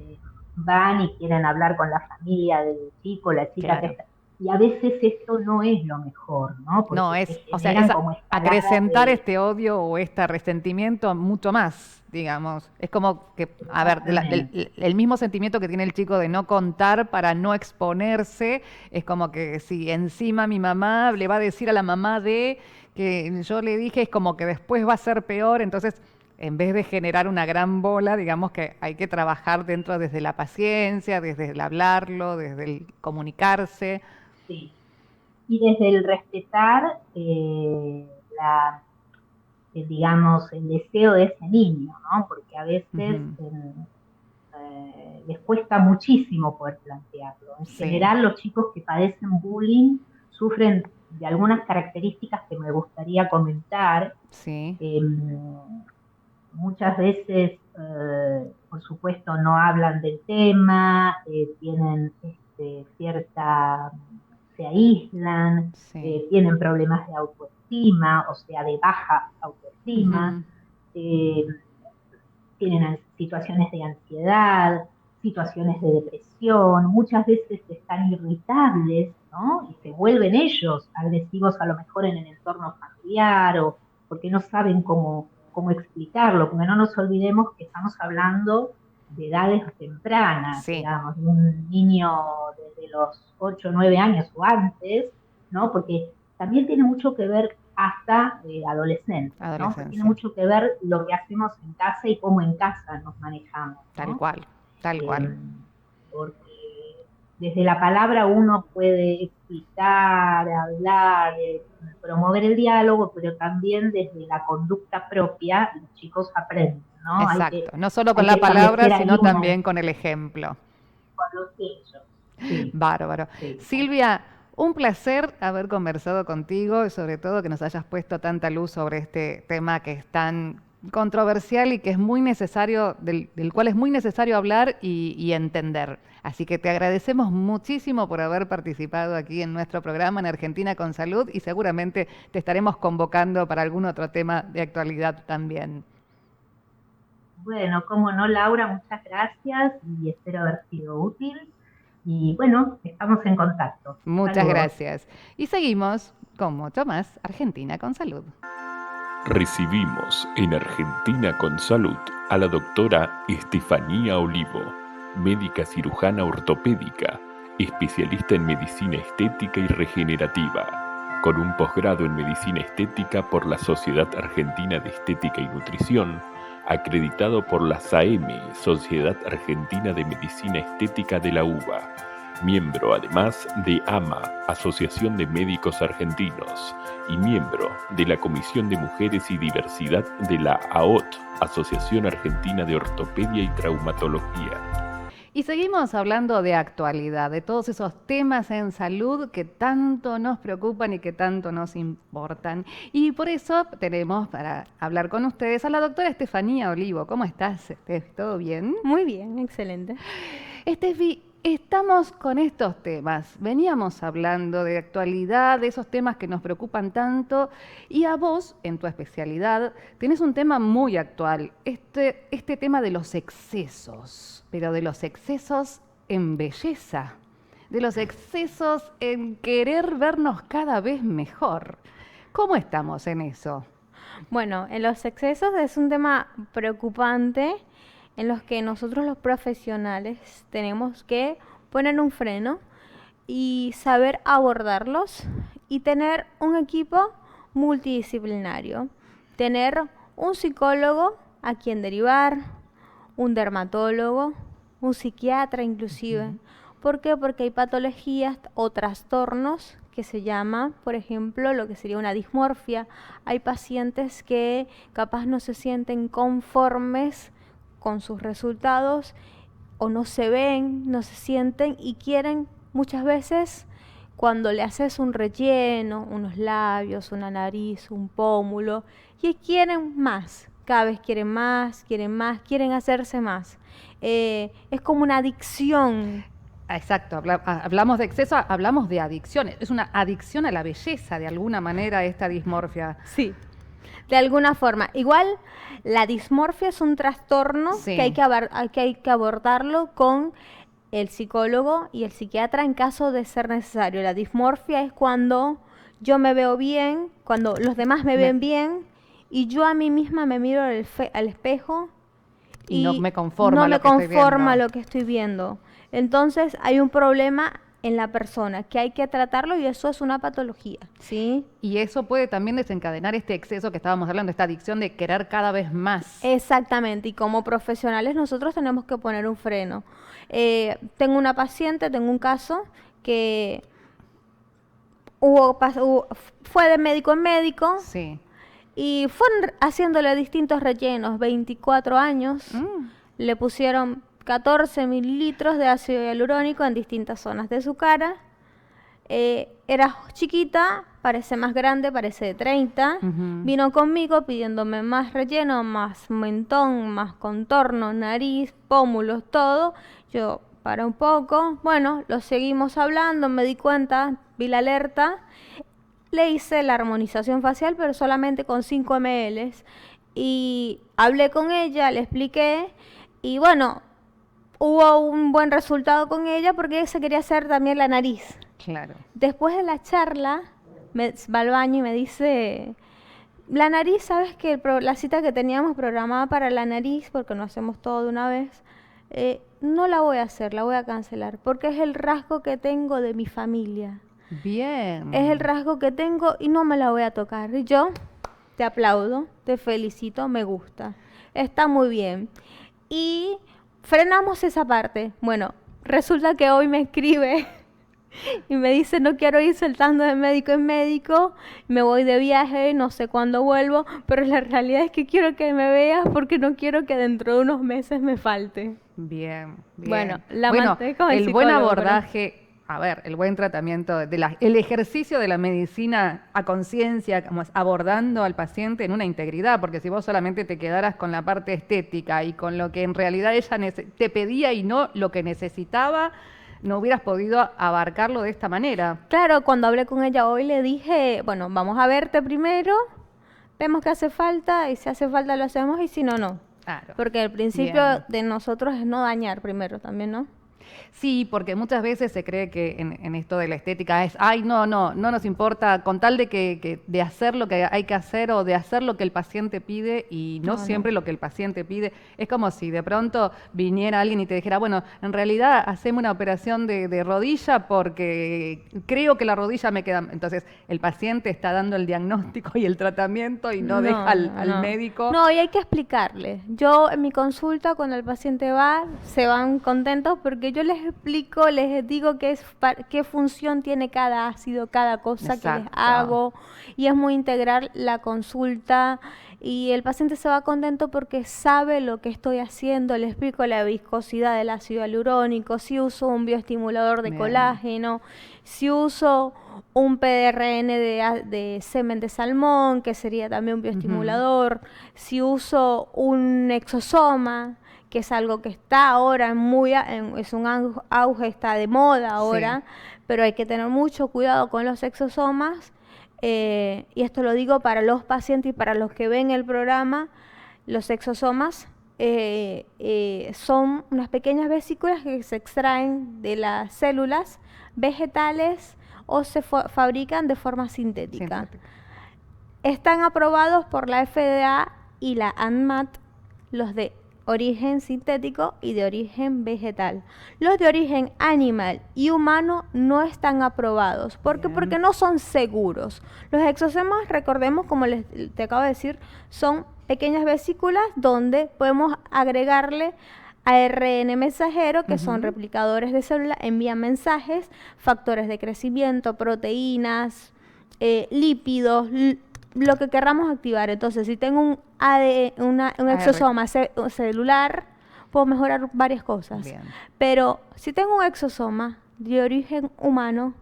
van y quieren hablar con la familia del chico, la chica que Claro. está. Y a veces esto no es lo mejor, ¿no? Porque No, se o sea, generan es como escaladas acrecentar de... este odio o este resentimiento mucho más, digamos. Es como que, a ver, Exactamente. el mismo sentimiento que tiene el chico de no contar para no exponerse, es como que si encima mi mamá le va a decir a la mamá de que yo le dije, es como que después va a ser peor, entonces en vez de generar una gran bola, digamos que hay que trabajar dentro desde la paciencia, desde el hablarlo, desde el comunicarse. Sí. Y desde el respetar digamos, el deseo de ese niño, ¿no? Porque a veces Ujú. les cuesta muchísimo poder plantearlo. En Sí, general, los chicos que padecen bullying sufren de algunas características que me gustaría comentar. sí. Eh, Muchas veces, por supuesto, no hablan del tema, tienen se aíslan, Sí. tienen problemas de autoestima, o sea, de baja autoestima, Ujú. eh, tienen situaciones de ansiedad, situaciones de depresión, muchas veces están irritables, ¿no? Y se vuelven ellos agresivos a lo mejor en el entorno familiar o porque no saben cómo explicarlo, porque no nos olvidemos que estamos hablando de edades tempranas, Sí, digamos, de un niño desde los 8 o 9 años o antes, ¿no? Porque también tiene mucho que ver hasta adolescentes, ¿no? Que tiene adolescencia, mucho que ver lo que hacemos en casa y cómo en casa nos manejamos, tal ¿no? cual, tal Eh, cual. Porque desde la palabra uno puede explicar, hablar, promover el diálogo, pero también desde la conducta propia los chicos aprenden, ¿no? Exacto. No solo con Hay que la palabra, establecer ahí sino también con el ejemplo. con los hechos. Sí, Bárbaro. sí. Silvia, un placer haber conversado contigo y sobre todo que nos hayas puesto tanta luz sobre este tema que es tan controversial y que es muy necesario, del cual es muy necesario hablar y entender. Así que te agradecemos muchísimo por haber participado aquí en nuestro programa en Argentina con Salud y seguramente te estaremos convocando para algún otro tema de actualidad también. Bueno, como no, Laura, muchas gracias y espero haber sido útil. Y bueno, estamos en contacto. Muchas Saludos. gracias. Y seguimos con mucho más Argentina con Salud. Recibimos en Argentina con Salud a la doctora Estefanía Olivo, médica cirujana ortopédica, especialista en medicina estética y regenerativa, con un posgrado en medicina estética por la Sociedad Argentina de Estética y Nutrición, acreditado por la SAEME, Sociedad Argentina de Medicina Estética de la UBA, miembro además de AMA, Asociación de Médicos Argentinos, y miembro de la Comisión de Mujeres y Diversidad de la AOT, Asociación Argentina de Ortopedia y Traumatología. Y seguimos hablando de actualidad, de todos esos temas en salud que tanto nos preocupan y que tanto nos importan. Y por eso tenemos para hablar con ustedes a la doctora Estefanía Olivo. ¿Cómo estás, Steph? ¿Todo bien? Muy bien, excelente. Estefi, estamos con estos temas. Veníamos hablando de actualidad, de esos temas que nos preocupan tanto. Y a vos, en tu especialidad, tenés un tema muy actual. Este tema de los excesos, pero de los excesos en belleza, de los excesos en querer vernos cada vez mejor. ¿Cómo estamos en eso? Bueno, en los excesos es un tema preocupante en los que nosotros los profesionales tenemos que poner un freno y saber abordarlos y tener un equipo multidisciplinario. Tener un psicólogo a quien derivar, un dermatólogo, un psiquiatra inclusive. ¿Por qué? Porque hay patologías o trastornos que se llama, por ejemplo, lo que sería una dismorfia. Hay pacientes que capaz no se sienten conformes con sus resultados o no se ven, no se sienten y quieren muchas veces cuando le haces un relleno, unos labios, una nariz, un pómulo, y quieren más, cada vez quieren más, quieren hacerse más. Es como una adicción. Exacto, hablamos de exceso, hablamos de adicciones. Es una adicción a la belleza, de alguna manera, esta dismorfia. Sí, de alguna forma. Igual, la dismorfia es un trastorno Sí. que hay que abordarlo con el psicólogo y el psiquiatra en caso de ser necesario. La dismorfia es cuando yo me veo bien, cuando los demás me ven bien y yo a mí misma me miro al espejo Y no me conforma no lo me que estoy conforma viendo. lo que estoy viendo. Entonces hay un problema en la persona que hay que tratarlo y eso es una patología, ¿sí? Y eso puede también desencadenar este exceso que estábamos hablando, esta adicción de querer cada vez más. Exactamente, y como profesionales nosotros tenemos que poner un freno. Tengo una paciente, tengo un caso que fue de médico en médico Sí. y fueron haciéndole distintos rellenos, 24 años, le pusieron 14 mililitros de ácido hialurónico en distintas zonas de su cara. Era chiquita, parece más grande, parece de 30. Vino conmigo pidiéndome más relleno, más mentón, más contorno, nariz, pómulos, todo. Yo paré un poco, bueno, lo seguimos hablando, me di cuenta, vi la alerta. Le hice la armonización facial, pero solamente con 5 ml. Y hablé con ella, le expliqué. Y bueno, hubo un buen resultado con ella porque ella se quería hacer también la nariz. Claro. Después de la charla, va al baño y me dice, la nariz, ¿sabes que la cita que teníamos programada para la nariz, porque no hacemos todo de una vez, no la voy a hacer, la voy a cancelar, porque es el rasgo que tengo de mi familia. Bien. Es el rasgo que tengo y no me la voy a tocar. Y yo te aplaudo, te felicito, me gusta. Está muy bien. Y frenamos esa parte. Bueno, resulta que hoy me escribe y me dice, no quiero ir saltando de médico en médico, me voy de viaje, no sé cuándo vuelvo, pero la realidad es que quiero que me veas porque no quiero que dentro de unos meses me falte. Bien, bien. Bueno, la Bueno, manté con el buen psicólogo, abordaje, a ver, el buen tratamiento, el ejercicio de la medicina a conciencia, como es, abordando al paciente en una integridad, porque si vos solamente te quedaras con la parte estética y con lo que en realidad ella te pedía y no lo que necesitaba, no hubieras podido abarcarlo de esta manera. Claro, cuando hablé con ella hoy le dije, bueno, vamos a verte primero, vemos qué hace falta y si hace falta lo hacemos y si no, no. Claro. Porque el principio Bien. de nosotros es no dañar primero también, ¿no? Sí, porque muchas veces se cree que en esto de la estética es, ay, no nos importa, con tal de hacer lo que hay que hacer o de hacer lo que el paciente pide y no siempre lo que el paciente pide. Es como si de pronto viniera alguien y te dijera, bueno, en realidad hacemos una operación de rodilla porque creo que la rodilla me queda. Entonces el paciente está dando el diagnóstico y el tratamiento y no deja al médico. No, y hay que explicarle. Yo en mi consulta cuando el paciente va, se van contentos porque yo les explico, les digo qué función tiene cada ácido, cada cosa que les Exacto. hago, y es muy integral la consulta y el paciente se va contento porque sabe lo que estoy haciendo, le explico la viscosidad del ácido hialurónico, si uso un bioestimulador de Bien. colágeno, si uso un PDRN de semen de salmón, que sería también un bioestimulador, si uso un exosoma, que es algo que está ahora es un auge, está de moda ahora, pero hay que tener mucho cuidado con los exosomas, y esto lo digo para los pacientes y para los que ven el programa. Los exosomas son unas pequeñas vesículas que se extraen de las células vegetales o se fabrican de forma sintética. Están aprobados por la FDA y la ANMAT, los de origen sintético y de origen vegetal. Los de origen animal y humano no están aprobados. ¿Por qué? Porque no son seguros. Los exosomas, recordemos, como te acabo de decir, son pequeñas vesículas donde podemos agregarle ARN mensajero, que son replicadores de células, envían mensajes, factores de crecimiento, proteínas, lípidos, lo que querramos activar. Entonces, si tengo un exosoma celular, puedo mejorar varias cosas. Bien. Pero si tengo un exosoma de origen humano,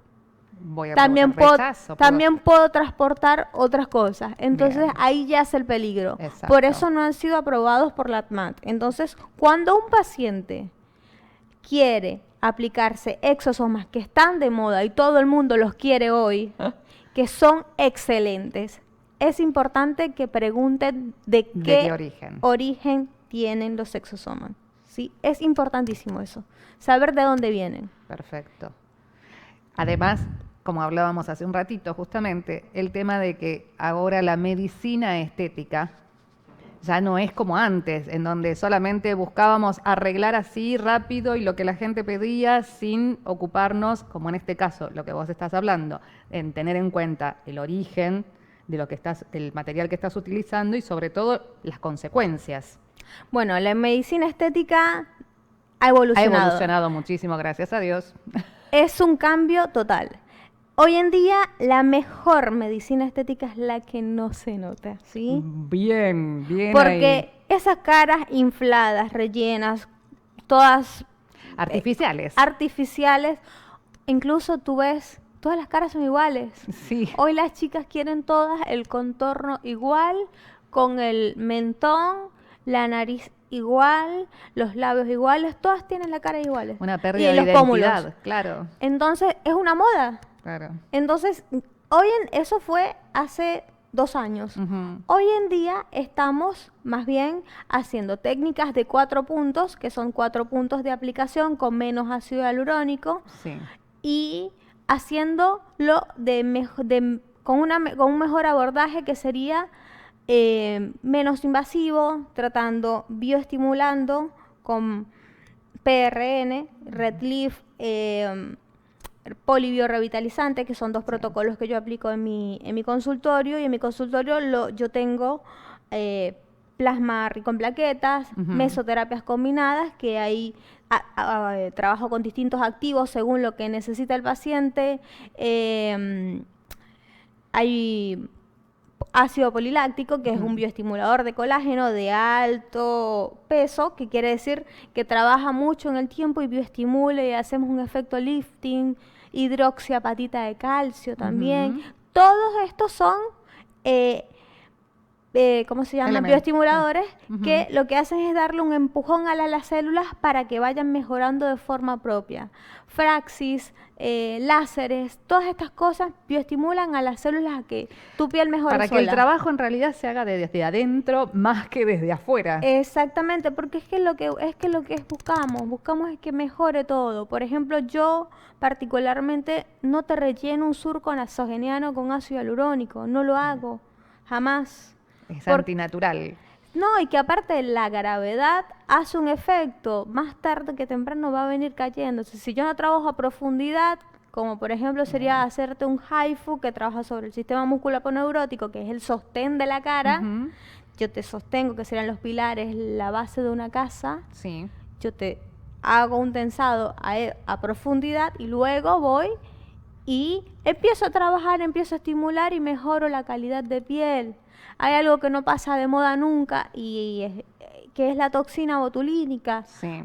Voy a también provocar rechazo, puedo transportar otras cosas. Entonces, Bien. ahí yace el peligro. Exacto. Por eso no han sido aprobados por la ANMAT. Entonces, cuando un paciente quiere aplicarse exosomas que están de moda y todo el mundo los quiere hoy, que son excelentes, es importante que pregunten de qué origen tienen los exosomas. ¿Sí? Es importantísimo eso, saber de dónde vienen. Perfecto. Además, como hablábamos hace un ratito, justamente, el tema de que ahora la medicina estética ya no es como antes, en donde solamente buscábamos arreglar así rápido y lo que la gente pedía sin ocuparnos, como en este caso, lo que vos estás hablando, en tener en cuenta el origen de lo que del material que estás utilizando y sobre todo las consecuencias. Bueno, la medicina estética ha evolucionado. Ha evolucionado muchísimo, gracias a Dios. Es un cambio total. Hoy en día la mejor medicina estética es la que no se nota, ¿sí? Bien, bien. Porque esas caras infladas, rellenas, todas artificiales. Artificiales, incluso tú ves, todas las caras son iguales. Sí. Hoy las chicas quieren todas el contorno igual, con el mentón, la nariz igual, los labios iguales, todas tienen la cara iguales. Una pérdida de los identidad, pómulos. claro. Entonces, es una moda. Claro. Entonces, eso fue hace 2 años. Hoy en día estamos más bien haciendo técnicas de 4 puntos, que son 4 puntos de aplicación con menos ácido hialurónico, sí. Y haciéndolo con un mejor abordaje que sería menos invasivo, tratando, bioestimulando con PRN, Red Leaf, polibiorevitalizante, que son 2 protocolos que yo aplico en mi consultorio, y en mi consultorio yo tengo plasma rico en plaquetas, mesoterapias combinadas, que ahí trabajo con distintos activos según lo que necesita el paciente. Hay ácido poliláctico, que es un bioestimulador de colágeno de alto peso, que quiere decir que trabaja mucho en el tiempo y bioestimula, y hacemos un efecto lifting, hidroxiapatita de calcio también. Todos estos son, ¿cómo se llaman? Bioestimuladores, que lo que hacen es darle un empujón a las células para que vayan mejorando de forma propia. Fraxis, láseres, todas estas cosas bioestimulan a las células a que tu piel mejore para sola. que el trabajo en realidad se haga desde adentro más que desde afuera. Exactamente, porque es que lo que buscamos es que mejore todo. Por ejemplo, yo particularmente no te relleno un surco nasogeniano con ácido hialurónico, no lo hago, jamás. Es antinatural. No, y que aparte la gravedad hace un efecto, más tarde que temprano va a venir cayendo. Entonces, si yo no trabajo a profundidad, como por ejemplo sería hacerte un HIFU que trabaja sobre el sistema musculoponeurótico, que es el sostén de la cara, yo te sostengo, que serían los pilares, la base de una casa, sí. Yo te hago un tensado a profundidad y luego voy y empiezo a trabajar, empiezo a estimular y mejoro la calidad de piel. Hay algo que no pasa de moda nunca que es la toxina botulínica,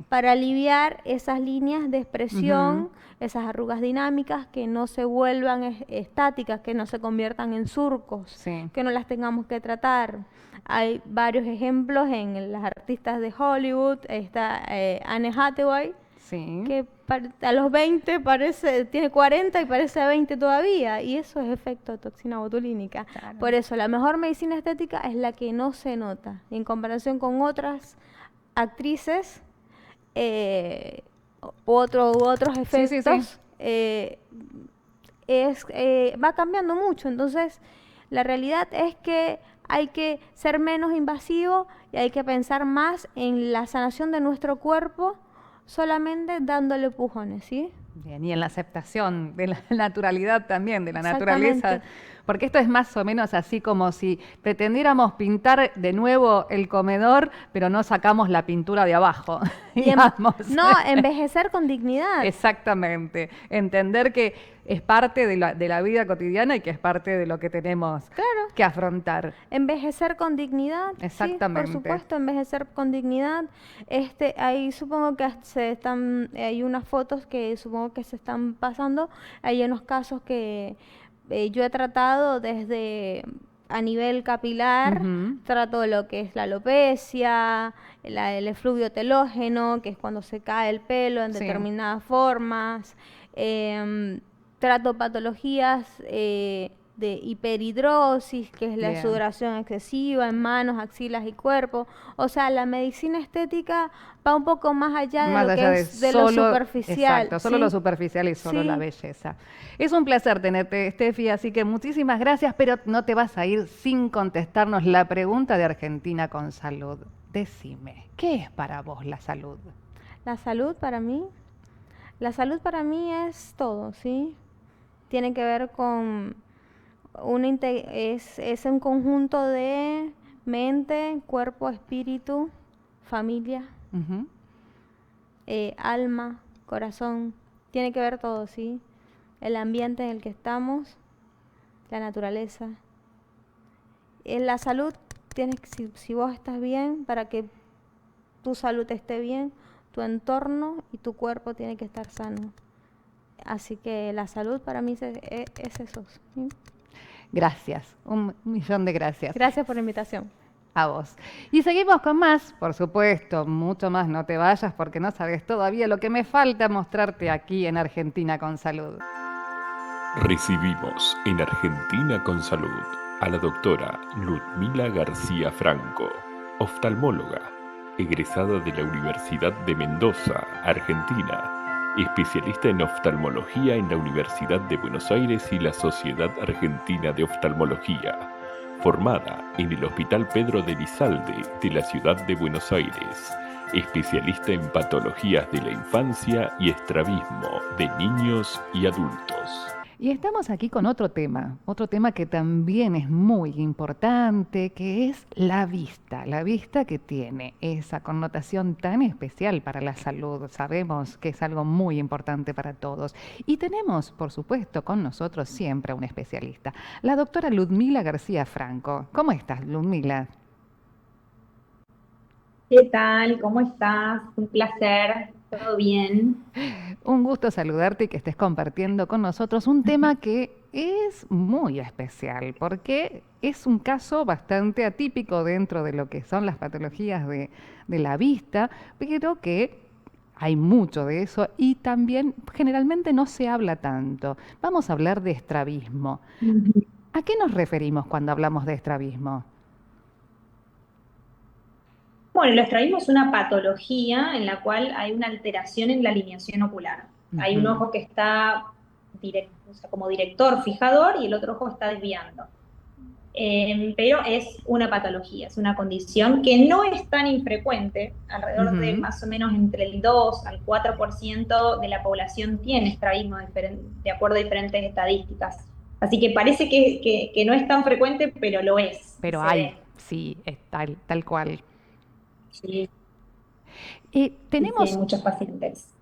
para aliviar esas líneas de expresión, esas arrugas dinámicas, que no se vuelvan estáticas, que no se conviertan en surcos, que no las tengamos que tratar. Hay varios ejemplos en las artistas de Hollywood. Está Anne Hathaway, que a los 20 tiene 40 y parece 20 todavía, y eso es efecto de toxina botulínica. Claro. Por eso la mejor medicina estética es la que no se nota, en comparación con otras actrices u otros efectos. Va cambiando mucho. Entonces la realidad es que hay que ser menos invasivo y hay que pensar más en la sanación de nuestro cuerpo, solamente dándole empujones, ¿sí? Bien, y en la aceptación de la naturalidad también, de la naturaleza. Porque esto es más o menos así como si pretendiéramos pintar de nuevo el comedor, pero no sacamos la pintura de abajo. No, envejecer con dignidad. Exactamente. Entender que es parte de la vida cotidiana y que es parte de lo que tenemos que afrontar. Envejecer con dignidad. Exactamente. Sí, por supuesto, envejecer con dignidad. Ahí supongo que hay unas fotos que supongo que se están pasando. Hay unos casos que yo he tratado desde a nivel capilar, trato lo que es la alopecia, el efluvio telógeno, que es cuando se cae el pelo en determinadas formas. Trato patologías de hiperhidrosis, que es la sudoración excesiva en manos, axilas y cuerpo. O sea, la medicina estética va un poco más allá de lo que es de lo superficial. Exacto, solo lo superficial y solo la belleza. Es un placer tenerte, Steffi, así que muchísimas gracias, pero no te vas a ir sin contestarnos la pregunta de Argentina con Salud. Decime, ¿qué es para vos la salud? La salud para mí es todo, ¿sí? Tiene que ver con es un conjunto de mente, cuerpo, espíritu, familia, alma, corazón. Tiene que ver todo, ¿sí? El ambiente en el que estamos, la naturaleza. En la salud, si vos estás bien, para que tu salud esté bien, tu entorno y tu cuerpo tiene que estar sano. Así que la salud para mí es eso, ¿sí? Gracias, 1.000.000 de gracias. Gracias por la invitación. A vos. Y seguimos con más, por supuesto, mucho más, no te vayas porque no sabes todavía lo que me falta mostrarte aquí en Argentina con Salud. Recibimos en Argentina con Salud a la doctora Ludmila García Franco, oftalmóloga, egresada de la Universidad de Mendoza, Argentina, especialista en oftalmología en la Universidad de Buenos Aires y la Sociedad Argentina de Oftalmología, formada en el Hospital Pedro de Lizalde de la Ciudad de Buenos Aires, especialista en patologías de la infancia y estrabismo de niños y adultos. Y estamos aquí con otro tema que también es muy importante, que es la vista que tiene esa connotación tan especial para la salud. Sabemos que es algo muy importante para todos. Y tenemos, por supuesto, con nosotros siempre a un especialista, la doctora Ludmila García Franco. ¿Cómo estás, Ludmila? ¿Qué tal? ¿Cómo estás? Un placer. ¿Todo bien? Un gusto saludarte y que estés compartiendo con nosotros un tema que es muy especial porque es un caso bastante atípico dentro de lo que son las patologías de la vista, pero que hay mucho de eso y también generalmente no se habla tanto. Vamos a hablar de estrabismo. ¿A qué nos referimos cuando hablamos de estrabismo? Bueno, el estrabismo es una patología en la cual hay una alteración en la alineación ocular. Hay un ojo que está como director fijador y el otro ojo está desviando. Pero es una patología, es una condición que no es tan infrecuente, alrededor de más o menos entre el 2 al 4% de la población tiene estrabismo de acuerdo a diferentes estadísticas. Así que parece que no es tan frecuente, pero lo es. Pero hay, sí, es tal cual. Sí. Tenemos sí, muchos pacientes.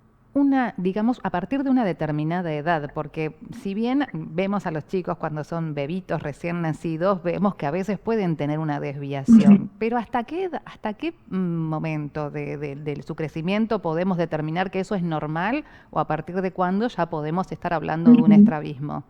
digamos, a partir de una determinada edad, porque si bien vemos a los chicos cuando son bebitos recién nacidos, vemos que a veces pueden tener una desviación, pero ¿hasta qué momento de su crecimiento podemos determinar que eso es normal o a partir de cuándo ya podemos estar hablando de un estrabismo?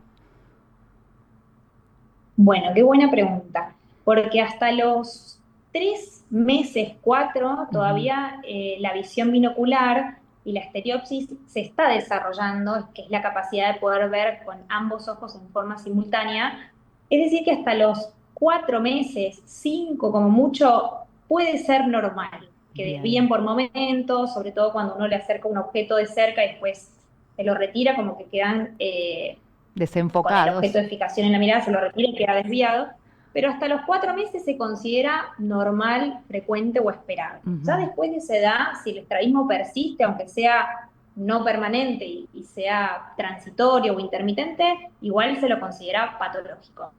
Bueno, qué buena pregunta, porque hasta los 3 meses, 4, todavía la visión binocular y la estereopsis se está desarrollando, que es la capacidad de poder ver con ambos ojos en forma simultánea. Es decir, que hasta los 4 meses, 5 como mucho, puede ser normal, que desvíen por momentos, sobre todo cuando uno le acerca un objeto de cerca y después se lo retira, como que quedan desenfocados. Con el objeto de fijación en la mirada, se lo retira y queda desviado. Pero hasta los 4 meses se considera normal, frecuente o esperable. Ya después de esa edad, si el estrabismo persiste, aunque sea no permanente y sea transitorio o intermitente, igual se lo considera patológico.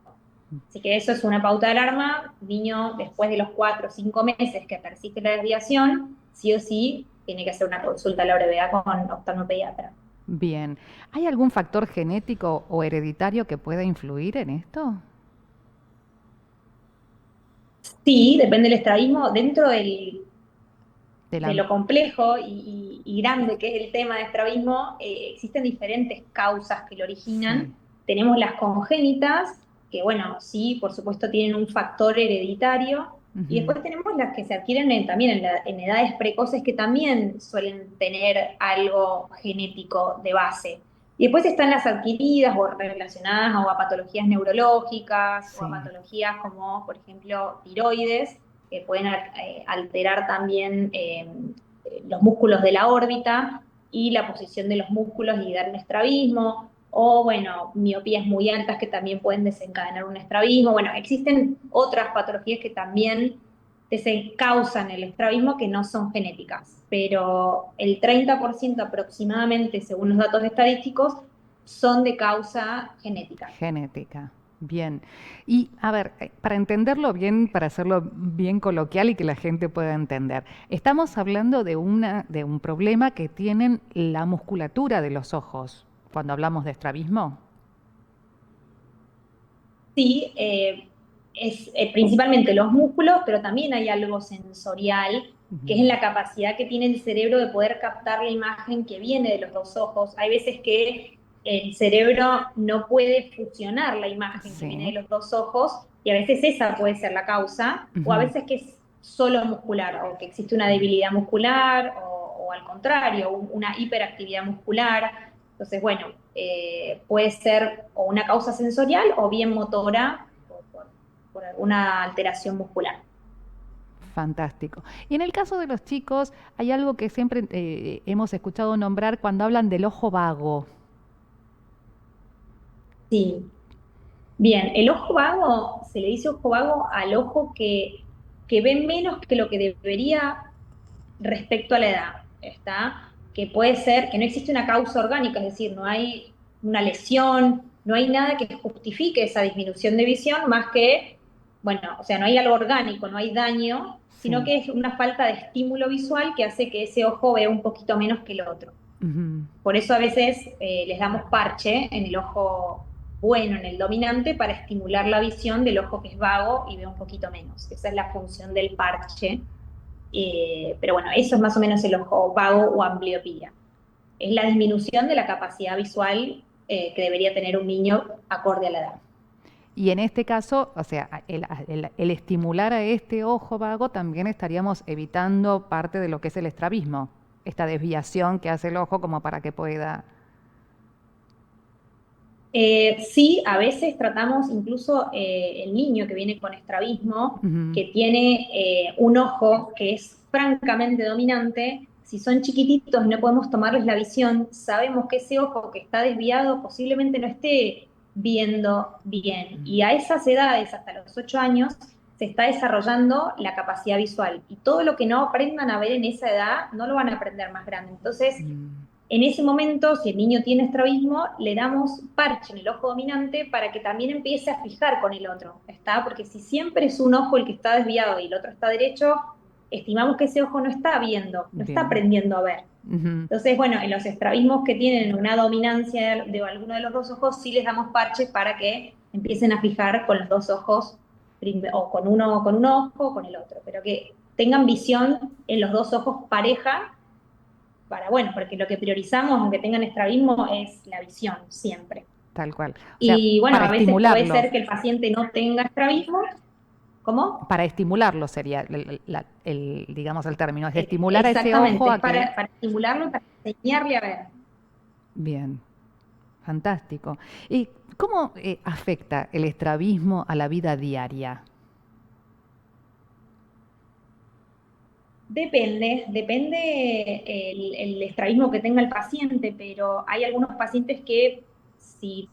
Así que eso es una pauta de alarma. Niño, después de los 4 o 5 meses que persiste la desviación, sí o sí tiene que hacer una consulta a la brevedad con oftalmopediatra. Bien. ¿Hay algún factor genético o hereditario que pueda influir en esto? Sí, depende del estrabismo. Dentro de lo complejo y grande que es el tema de estrabismo, existen diferentes causas que lo originan. Sí. Tenemos las congénitas, que bueno, sí, por supuesto tienen un factor hereditario. Y después tenemos las que se adquieren también en edades precoces, que también suelen tener algo genético de base. Y después están las adquiridas o relacionadas o a patologías neurológicas o a Sí. patologías como, por ejemplo, tiroides, que pueden alterar también los músculos de la órbita y la posición de los músculos y dar un estrabismo. O, bueno, miopías muy altas que también pueden desencadenar un estrabismo. Bueno, existen otras patologías que también causan el estrabismo que no son genéticas, pero el 30% aproximadamente, según los datos estadísticos, son de causa genética. Genética. Bien. Y a ver, para entenderlo bien, para hacerlo bien coloquial y que la gente pueda entender, estamos hablando de un problema que tienen la musculatura de los ojos cuando hablamos de estrabismo. Sí, es principalmente los músculos, pero también hay algo sensorial, que es la capacidad que tiene el cerebro de poder captar la imagen que viene de los dos ojos. Hay veces que el cerebro no puede fusionar la imagen que viene de Sí. los dos ojos, y a veces esa puede ser la causa, o a Ujú. veces que es solo muscular, o que existe una debilidad muscular, o al contrario, una hiperactividad muscular. Entonces, bueno, puede ser o una causa sensorial o bien motora por alguna alteración muscular. Fantástico. Y en el caso de los chicos, hay algo que siempre hemos escuchado nombrar cuando hablan del ojo vago. Sí. Bien, el ojo vago, se le dice ojo vago al ojo que ve menos que lo que debería respecto a la edad, ¿está? Que puede ser que no existe una causa orgánica, es decir, no hay una lesión, no hay nada que justifique esa disminución de visión más que, bueno, o sea, no hay algo orgánico, no hay daño, sino Sí. que es una falta de estímulo visual que hace que ese ojo vea un poquito menos que el otro. Ujú. Por eso a veces les damos parche en el ojo bueno, en el dominante, para estimular la visión del ojo que es vago y ve un poquito menos. Esa es la función del parche. Pero bueno, eso es más o menos el ojo vago o ambliopía. Es la disminución de la capacidad visual que debería tener un niño acorde a la edad. Y en este caso, o sea, el estimular a este ojo vago también estaríamos evitando parte de lo que es el estrabismo, esta desviación que hace el ojo como para que pueda... Sí, a veces tratamos incluso el niño que viene con estrabismo, Ujú. que tiene un ojo que es francamente dominante. Si son chiquititos y no podemos tomarles la visión, sabemos que ese ojo que está desviado posiblemente no esté viendo bien. Y a esas edades, hasta los 8 años, se está desarrollando la capacidad visual. Y todo lo que no aprendan a ver en esa edad, no lo van a aprender más grande. Entonces, en ese momento, si el niño tiene estrabismo, le damos parche en el ojo dominante para que también empiece a fijar con el otro, ¿está? Porque si siempre es un ojo el que está desviado y el otro está derecho, estimamos que ese ojo no está viendo, no está Bien. aprendiendo a ver. Ujú. Entonces, bueno, en los estrabismos que tienen una dominancia de alguno de los dos ojos, sí les damos parches para que empiecen a fijar con los dos ojos, o con un ojo o con el otro, pero que tengan visión en los dos ojos pareja bueno, porque lo que priorizamos, aunque tengan estrabismo, es la visión, siempre. Tal cual. O sea, Y bueno, para a veces puede estimularlo, ser que el paciente no tenga estrabismo. ¿Cómo? para estimularlo sería, digamos, el término, es de estimular a ese ojo Exactamente, es a que... para estimularlo, para enseñarle a ver. Bien, fantástico. ¿Y cómo afecta el estrabismo a la vida diaria? Depende el estrabismo que tenga el paciente, pero hay algunos pacientes que si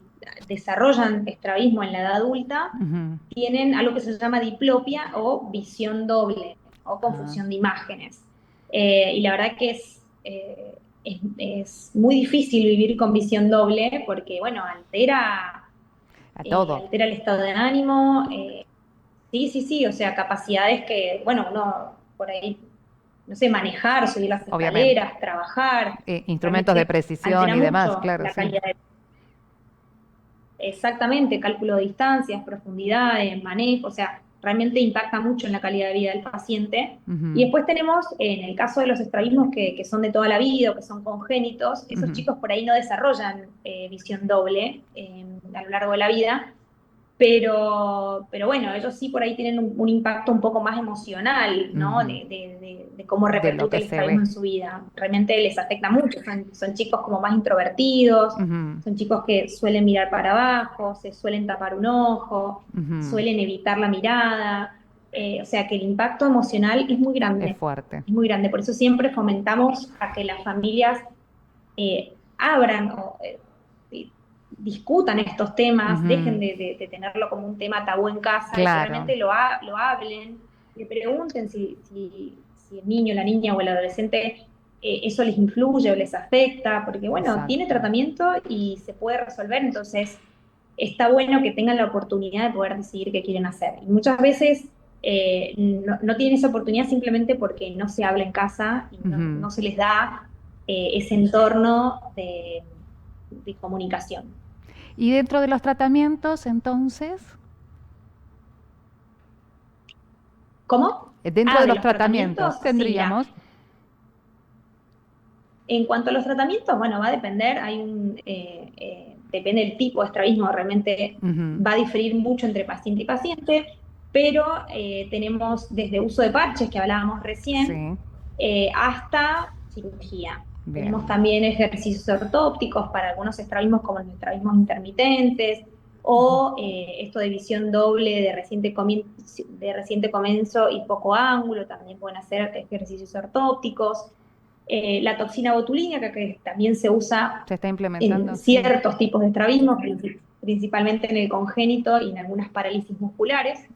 desarrollan estrabismo en la edad adulta, Ujú. tienen algo que se llama diplopia o visión doble o Ah, confusión de imágenes. Y la verdad que es muy difícil vivir con visión doble porque, bueno, a todo, altera el estado de ánimo. Sí, sí, sí, o sea, capacidades que, bueno, uno por ahí, no sé, manejar, subir las obviamente. escaleras, trabajar, Instrumentos de realmente precisión altera y demás, mucho claro, la sí. calidad de... Exactamente, cálculo de distancias, profundidades, manejo, o sea, realmente impacta mucho en la calidad de vida del paciente. Y Ujú, después tenemos, en el caso de los estrabismos que son de toda la vida o que son congénitos, esos ujú. chicos por ahí no desarrollan visión doble a lo largo de la vida, Pero bueno, ellos sí por ahí tienen un impacto un poco más emocional, ¿no? De cómo repercute el estrabismo en su vida. Realmente les afecta mucho. Son chicos como más introvertidos, son chicos que suelen mirar para abajo, se suelen tapar un ojo, suelen evitar la mirada. O sea que el impacto emocional es muy grande. Es fuerte. Es muy grande. Por eso siempre fomentamos a que las familias abran o discutan estos temas, dejen de tenerlo como un tema tabú en casa, y realmente lo hablen, le pregunten si el niño, la niña o el adolescente eso les influye o les afecta, porque bueno, tiene tratamiento y se puede resolver, entonces está bueno que tengan la oportunidad de poder decidir qué quieren hacer. Y muchas veces no tienen esa oportunidad simplemente porque no se habla en casa y no se les da ese entorno de comunicación. ¿Y dentro de los tratamientos, entonces? ¿Cómo? Dentro de los tratamientos tendríamos... Sí, en cuanto a los tratamientos, bueno, va a depender, depende del tipo de estrabismo, realmente va a diferir mucho entre paciente y paciente, pero tenemos desde uso de parches, que hablábamos recién, hasta cirugía. Bien. Tenemos también ejercicios ortópticos para algunos estrabismos como los estrabismos intermitentes o esto de visión doble de reciente comienzo y poco ángulo, también pueden hacer ejercicios ortópticos. La toxina botulínica, que también se está implementando en ciertos tipos de estrabismos, principalmente en el congénito y en algunas parálisis musculares.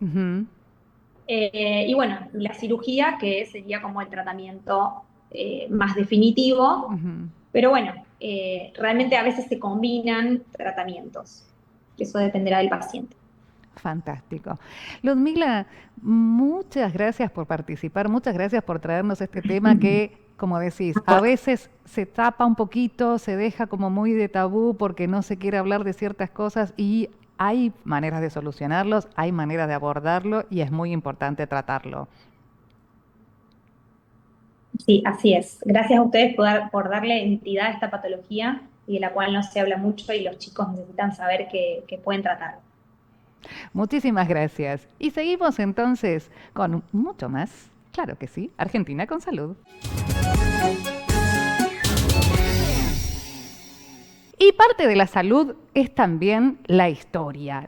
Y bueno, la cirugía, que sería como el tratamiento más definitivo, pero bueno, realmente a veces se combinan tratamientos, eso dependerá del paciente. Fantástico. Ludmila, muchas gracias por participar, muchas gracias por traernos este tema que, como decís, a veces se tapa un poquito, se deja como muy de tabú porque no se quiere hablar de ciertas cosas y hay maneras de solucionarlos, hay maneras de abordarlo y es muy importante tratarlo. Sí, así es. Gracias a ustedes por darle entidad a esta patología y de la cual no se habla mucho y los chicos necesitan saber que pueden tratarlo. Muchísimas gracias. Y seguimos entonces con mucho más. Claro que sí, Argentina con Salud. Y parte de la salud es también la historia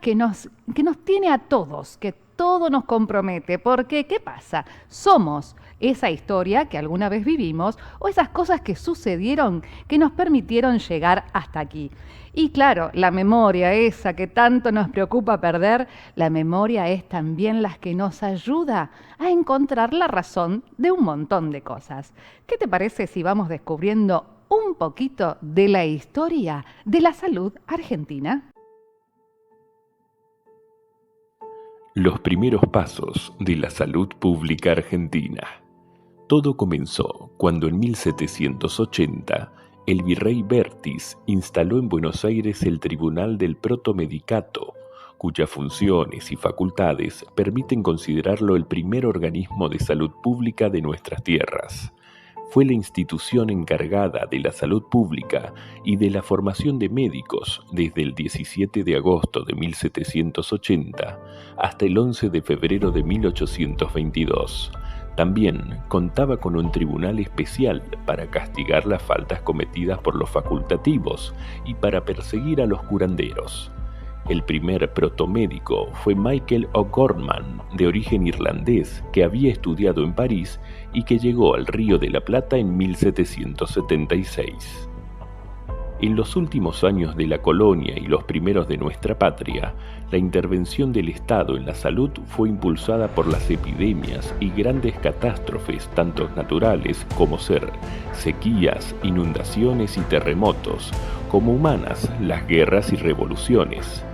que nos tiene a todos, que todo nos compromete, porque ¿qué pasa? Somos esa historia que alguna vez vivimos o esas cosas que sucedieron que nos permitieron llegar hasta aquí. Y claro, la memoria esa que tanto nos preocupa perder, la memoria es también la que nos ayuda a encontrar la razón de un montón de cosas. ¿Qué te parece si vamos descubriendo un poquito de la historia de la salud argentina? Los primeros pasos de la salud pública argentina. Todo comenzó cuando en 1780 el virrey Bertis instaló en Buenos Aires el Tribunal del Protomedicato, cuyas funciones y facultades permiten considerarlo el primer organismo de salud pública de nuestras tierras. Fue la institución encargada de la salud pública y de la formación de médicos desde el 17 de agosto de 1780 hasta el 11 de febrero de 1822. También contaba con un tribunal especial para castigar las faltas cometidas por los facultativos y para perseguir a los curanderos. El primer protomédico fue Michael O'Gorman, de origen irlandés, que había estudiado en París y que llegó al Río de la Plata en 1776. En los últimos años de la colonia y los primeros de nuestra patria, la intervención del Estado en la salud fue impulsada por las epidemias y grandes catástrofes, tanto naturales como sequías, inundaciones y terremotos, como humanas, las guerras y revoluciones.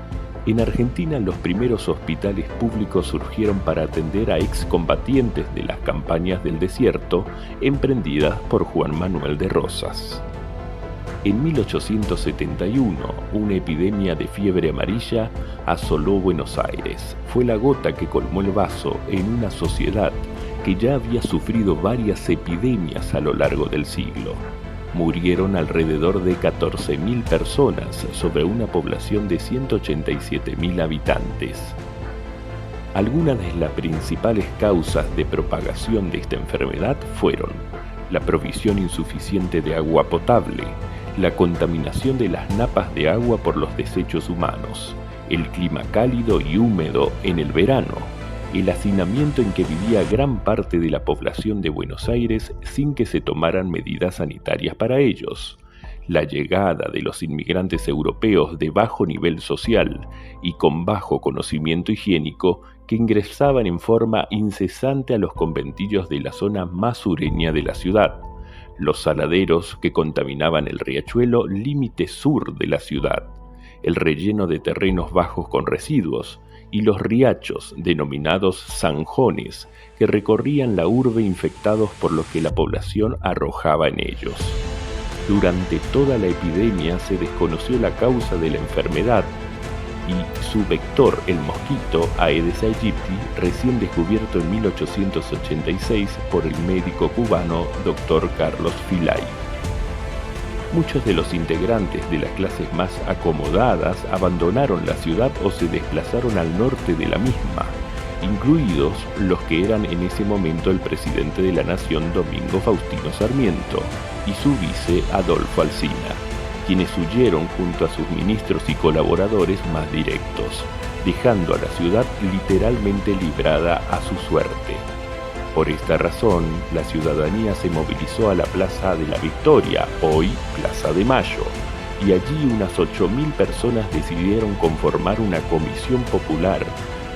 En Argentina, los primeros hospitales públicos surgieron para atender a excombatientes de las campañas del desierto emprendidas por Juan Manuel de Rosas. En 1871, una epidemia de fiebre amarilla asoló Buenos Aires. Fue la gota que colmó el vaso en una sociedad que ya había sufrido varias epidemias a lo largo del siglo. Murieron alrededor de 14.000 personas sobre una población de 187.000 habitantes. Algunas de las principales causas de propagación de esta enfermedad fueron la provisión insuficiente de agua potable, la contaminación de las napas de agua por los desechos humanos, el clima cálido y húmedo en el verano, el hacinamiento en que vivía gran parte de la población de Buenos Aires sin que se tomaran medidas sanitarias para ellos, la llegada de los inmigrantes europeos de bajo nivel social y con bajo conocimiento higiénico que ingresaban en forma incesante a los conventillos de la zona más sureña de la ciudad, los saladeros que contaminaban el riachuelo límite sur de la ciudad, el relleno de terrenos bajos con residuos y los riachos denominados zanjones que recorrían la urbe infectados por lo que la población arrojaba en ellos. Durante toda la epidemia se desconoció la causa de la enfermedad y su vector, el mosquito Aedes aegypti, recién descubierto en 1886 por el médico cubano Dr. Carlos Filay. Muchos de los integrantes de las clases más acomodadas abandonaron la ciudad o se desplazaron al norte de la misma, incluidos los que eran en ese momento el presidente de la Nación Domingo Faustino Sarmiento y su vice Adolfo Alsina, quienes huyeron junto a sus ministros y colaboradores más directos, dejando a la ciudad literalmente librada a su suerte. Por esta razón, la ciudadanía se movilizó a la Plaza de la Victoria, hoy Plaza de Mayo, y allí unas 8.000 personas decidieron conformar una comisión popular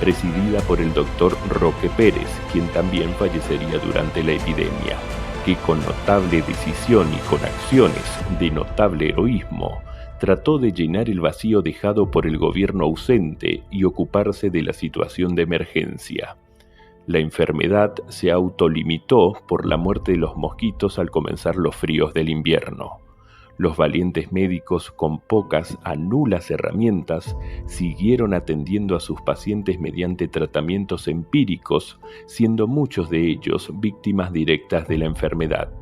presidida por el doctor Roque Pérez, quien también fallecería durante la epidemia, que con notable decisión y con acciones de notable heroísmo, trató de llenar el vacío dejado por el gobierno ausente y ocuparse de la situación de emergencia. La enfermedad se autolimitó por la muerte de los mosquitos al comenzar los fríos del invierno. Los valientes médicos con pocas a nulas herramientas siguieron atendiendo a sus pacientes mediante tratamientos empíricos, siendo muchos de ellos víctimas directas de la enfermedad.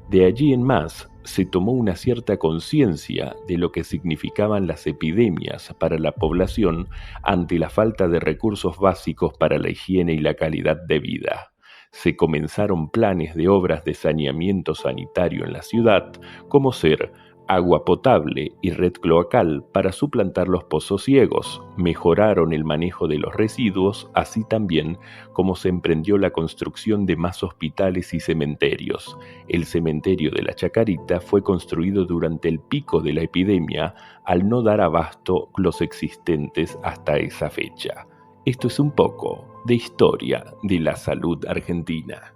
De allí en más, se tomó una cierta conciencia de lo que significaban las epidemias para la población ante la falta de recursos básicos para la higiene y la calidad de vida. Se comenzaron planes de obras de saneamiento sanitario en la ciudad, como ser agua potable y red cloacal para suplantar los pozos ciegos. Mejoraron el manejo de los residuos, así también como se emprendió la construcción de más hospitales y cementerios. El cementerio de la Chacarita fue construido durante el pico de la epidemia, al no dar abasto los existentes hasta esa fecha. Esto es un poco de historia de la salud argentina.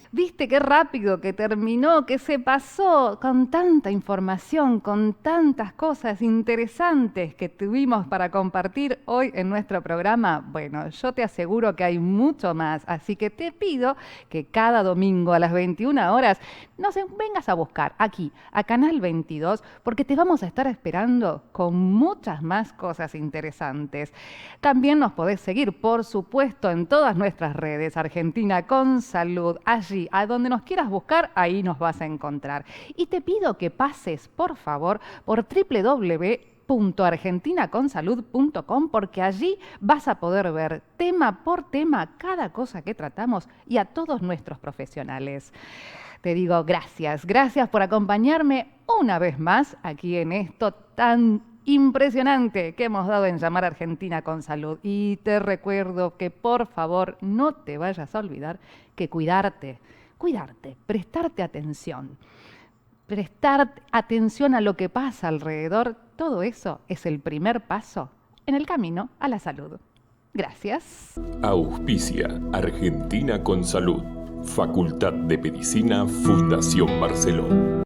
¿Viste qué rápido que terminó, que se pasó con tanta información, con tantas cosas interesantes que tuvimos para compartir hoy en nuestro programa? Bueno, yo te aseguro que hay mucho más, así que te pido que cada domingo a las 21 horas nos vengas a buscar aquí, a Canal 22, porque te vamos a estar esperando con muchas más cosas interesantes. También nos podés seguir, por supuesto, en todas nuestras redes, Argentina con Salud, allí, a donde nos quieras buscar, ahí nos vas a encontrar. Y te pido que pases, por favor, por www.argentinaconsalud.com, porque allí vas a poder ver tema por tema cada cosa que tratamos y a todos nuestros profesionales. Te digo gracias por acompañarme una vez más aquí en esto tan impresionante que hemos dado en llamar Argentina con Salud. Y te recuerdo que por favor no te vayas a olvidar que cuidarte, prestarte atención a lo que pasa alrededor, todo eso es el primer paso en el camino a la salud. Gracias. Auspicia Argentina con Salud, Facultad de Medicina, Fundación Barcelona.